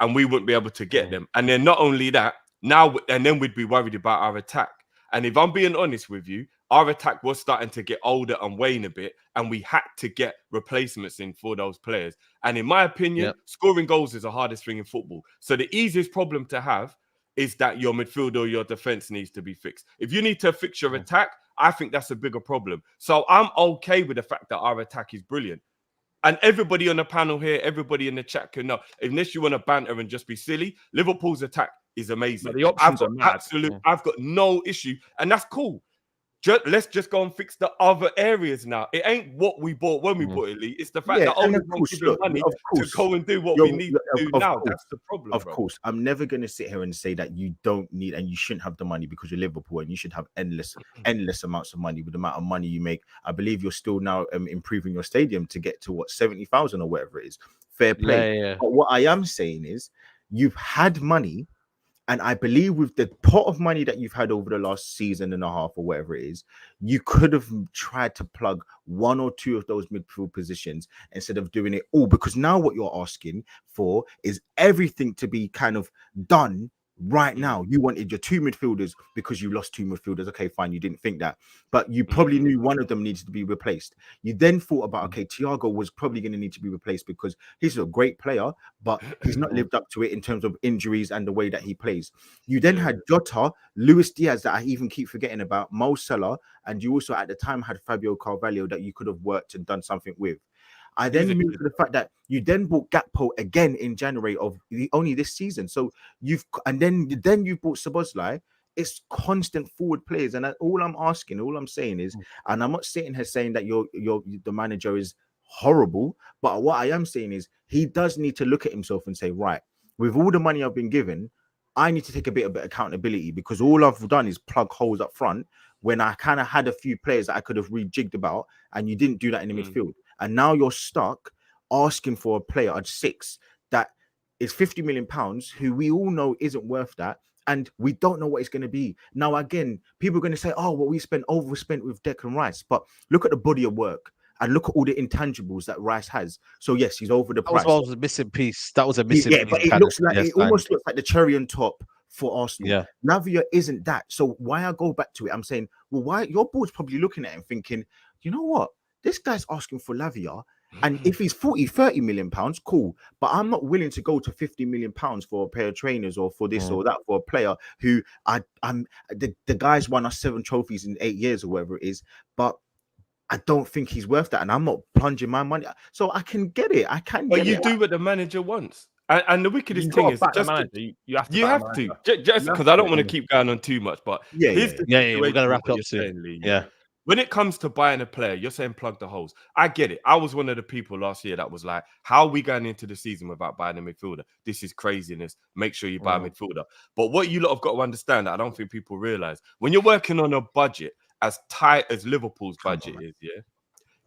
[SPEAKER 2] And we wouldn't be able to get them. And then not only that, then we'd be worried about our attack. And if I'm being honest with you, our attack was starting to get older and wane a bit, and we had to get replacements in for those players. And in my opinion, scoring goals is the hardest thing in football. So the easiest problem to have is that your midfield or your defense needs to be fixed. If you need to fix your attack, I think that's a bigger problem. So I'm okay with the fact that our attack is brilliant. And everybody on the panel here, everybody in the chat can know, unless you want to banter and just be silly, Liverpool's attack is amazing.
[SPEAKER 3] But the options are mad.
[SPEAKER 2] I've got no issue, and that's cool. let's just go and fix the other areas now. It ain't what we bought when we bought Elite. It's the fact
[SPEAKER 5] Yeah,
[SPEAKER 2] that
[SPEAKER 5] and
[SPEAKER 2] owners
[SPEAKER 5] of
[SPEAKER 2] won't
[SPEAKER 5] course,
[SPEAKER 2] give him
[SPEAKER 5] look,
[SPEAKER 2] money
[SPEAKER 5] of
[SPEAKER 2] to
[SPEAKER 5] course,
[SPEAKER 2] go and do what we need to do now. That's the problem.
[SPEAKER 5] Of course, I'm never going to sit here and say that you don't need and you shouldn't have the money because you're Liverpool and you should have endless amounts of money with the amount of money you make. I believe you're still now improving your stadium to get to what 70,000 or whatever it is. Fair play.
[SPEAKER 1] Yeah.
[SPEAKER 5] But what I am saying is you've had money. And I believe with the pot of money that you've had over the last season and a half or whatever it is, you could have tried to plug one or two of those midfield positions instead of doing it all. Because now what you're asking for is everything to be kind of done right now. You wanted your two midfielders because you lost two midfielders. Okay, fine. You didn't think that. But you probably knew one of them needed to be replaced. You then thought about, okay, Thiago was probably going to need to be replaced because he's a great player, but he's not lived up to it in terms of injuries and the way that he plays. You then had Jota, Luis Diaz that I even keep forgetting about, Mo Salah, and you also at the time had Fabio Carvalho that you could have worked and done something with. I then moved to the fact that you then bought Gakpo again in January of only this season. So then you bought Szoboszlai. It's constant forward players, and all I'm saying is, and I'm not sitting here saying that the manager is horrible, but what I am saying is he does need to look at himself and say, right, with all the money I've been given, I need to take a bit of accountability because all I've done is plug holes up front when I kind of had a few players that I could have rejigged about, and you didn't do that in the midfield. And now you're stuck asking for a player at 6 that is 50 million pounds, who we all know isn't worth that. And we don't know what it's going to be. Now, again, people are going to say, oh, well, we overspent with Declan Rice. But look at the body of work and look at all the intangibles that Rice has. So, yes, he's over the price.
[SPEAKER 1] That was a missing piece. That was a missing piece.
[SPEAKER 5] But it almost looks like the cherry on top for Arsenal.
[SPEAKER 1] Yeah.
[SPEAKER 5] Lavia isn't that. So why I go back to it, I'm saying, well, why your board's probably looking at him thinking, you know what? This guy's asking for Lavia, and if he's 30 million pounds, cool. But I'm not willing to go to 50 million pounds for a pair of trainers or for this or that for a player who the guy's won us 7 trophies in 8 years or whatever it is. But I don't think he's worth that, and I'm not plunging my money. So I can get it.
[SPEAKER 2] But you do what the manager wants. And the wickedest thing is just
[SPEAKER 3] you have to
[SPEAKER 2] just because I don't want to keep going on too much, but
[SPEAKER 1] we're gonna wrap it up soon.
[SPEAKER 2] When it comes to buying a player, you're saying plug the holes. I get it. I was one of the people last year that was like, how are we going into the season without buying a midfielder? This is craziness. Make sure you buy a midfielder. But what you lot have got to understand that I don't think people realize, when you're working on a budget as tight as Liverpool's budget is,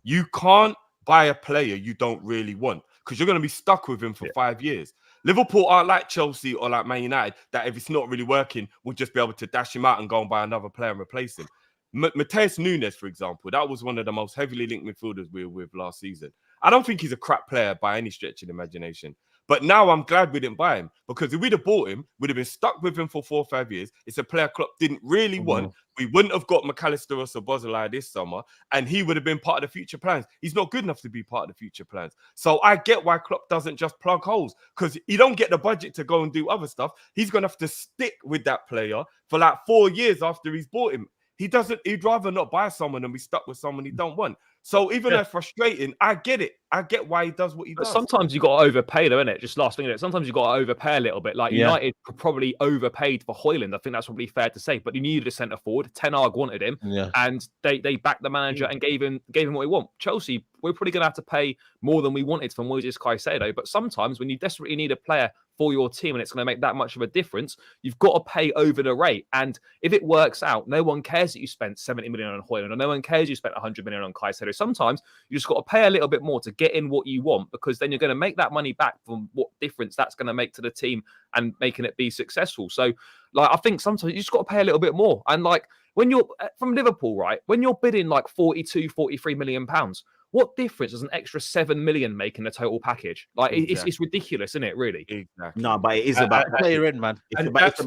[SPEAKER 2] you can't buy a player you don't really want because you're going to be stuck with him for 5 years. Liverpool aren't like Chelsea or like Man United that if it's not really working, we'll just be able to dash him out and go and buy another player and replace him. Mateus Nunes, for example, that was one of the most heavily linked midfielders we were with last season. I don't think he's a crap player by any stretch of the imagination. But now I'm glad we didn't buy him because if we'd have bought him, we'd have been stuck with him for 4 or 5 years. It's a player Klopp didn't really want. We wouldn't have got McAllister or Szoboszlai this summer, and he would have been part of the future plans. He's not good enough to be part of the future plans. So I get why Klopp doesn't just plug holes because he don't get the budget to go and do other stuff. He's going to have to stick with that player for like 4 years after he's bought him. He'd rather not buy someone than be stuck with someone he don't want. So even though it's frustrating, I get it. I get why he does what he does.
[SPEAKER 3] Sometimes you got to overpay, though, innit? Just last thing, sometimes you got to overpay a little bit. Like United probably overpaid for Højlund. I think that's probably fair to say. But he needed a centre forward. Ten Hag wanted him, and they backed the manager and gave him what he want. Chelsea, we're probably going to have to pay more than we wanted for Moises Caicedo. But sometimes when you desperately need a player for your team and it's going to make that much of a difference, you've got to pay over the rate. And if it works out, no one cares that you spent 70 million on Højlund, or no one cares you spent 100 million on Caicedo. Sometimes you just got to pay a little bit more to get in what you want, because then you're going to make that money back from what difference that's going to make to the team and making it be successful. So, like, I think sometimes you just got to pay a little bit more. And like when you're from Liverpool, right, when you're bidding like 42, 43 million pounds, what difference does an extra 7 million make in the total package? Like, it's ridiculous, isn't it, really?
[SPEAKER 2] Exactly.
[SPEAKER 5] No, but it is about
[SPEAKER 1] player in, man.
[SPEAKER 2] We got 2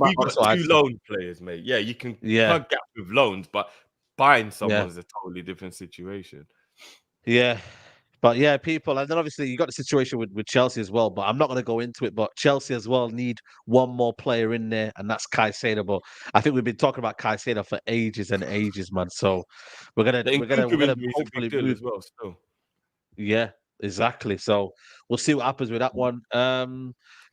[SPEAKER 2] loan players, mate. Yeah, you can plug gaps with loans, but buying someone's a totally different situation.
[SPEAKER 1] Yeah. But yeah, people, and then obviously you got the situation with Chelsea as well, but I'm not going to go into it. But Chelsea as well need one more player in there, and that's Caicedo. But I think we've been talking about Caicedo for ages and ages, man. So we're gonna hopefully move
[SPEAKER 2] as well. Still,
[SPEAKER 1] yeah, exactly. So we'll see what happens with that one.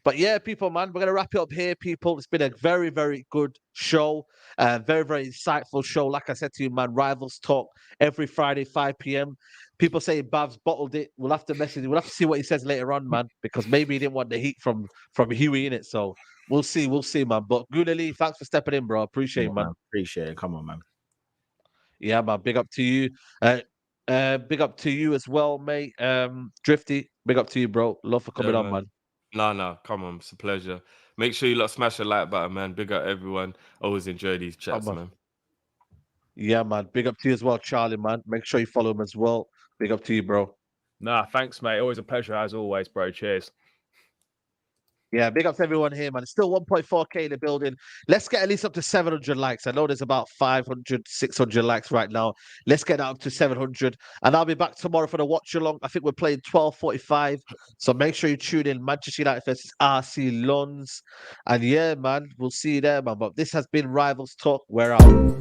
[SPEAKER 1] But yeah, people, man, we're gonna wrap it up here, people. It's been a very, very good show, very, very insightful show. Like I said to you, man, Rivals Talk every Friday, 5 p.m. People say Bav's bottled it. We'll have to message. We'll have to see what he says later on, man, because maybe he didn't want the heat from Huey in it. So we'll see, man. But Gunali, thanks for stepping in, bro. Appreciate it, man.
[SPEAKER 5] Appreciate it. Come on, man.
[SPEAKER 1] Yeah, man. Big up to you. Big up to you as well, mate. Drifty, big up to you, bro. Love for coming on, man.
[SPEAKER 2] No, come on, it's a pleasure. Make sure you lot smash the like button, man. Big up everyone. Always enjoy these chats, man.
[SPEAKER 1] Yeah, man. Big up to you as well, Charlie, man. Make sure you follow him as well. Big up to you, bro.
[SPEAKER 3] Nah, thanks, mate. Always a pleasure as always, bro. Cheers.
[SPEAKER 1] Yeah, big up to everyone here, man. It's still 1.4K in the building. Let's get at least up to 700 likes. I know there's about 500, 600 likes right now. Let's get that up to 700. And I'll be back tomorrow for the watch along. I think we're playing 12:45. So make sure you tune in. Manchester United versus RC Lons. And yeah, man, we'll see you there, man. But this has been Rivals Talk. We're out.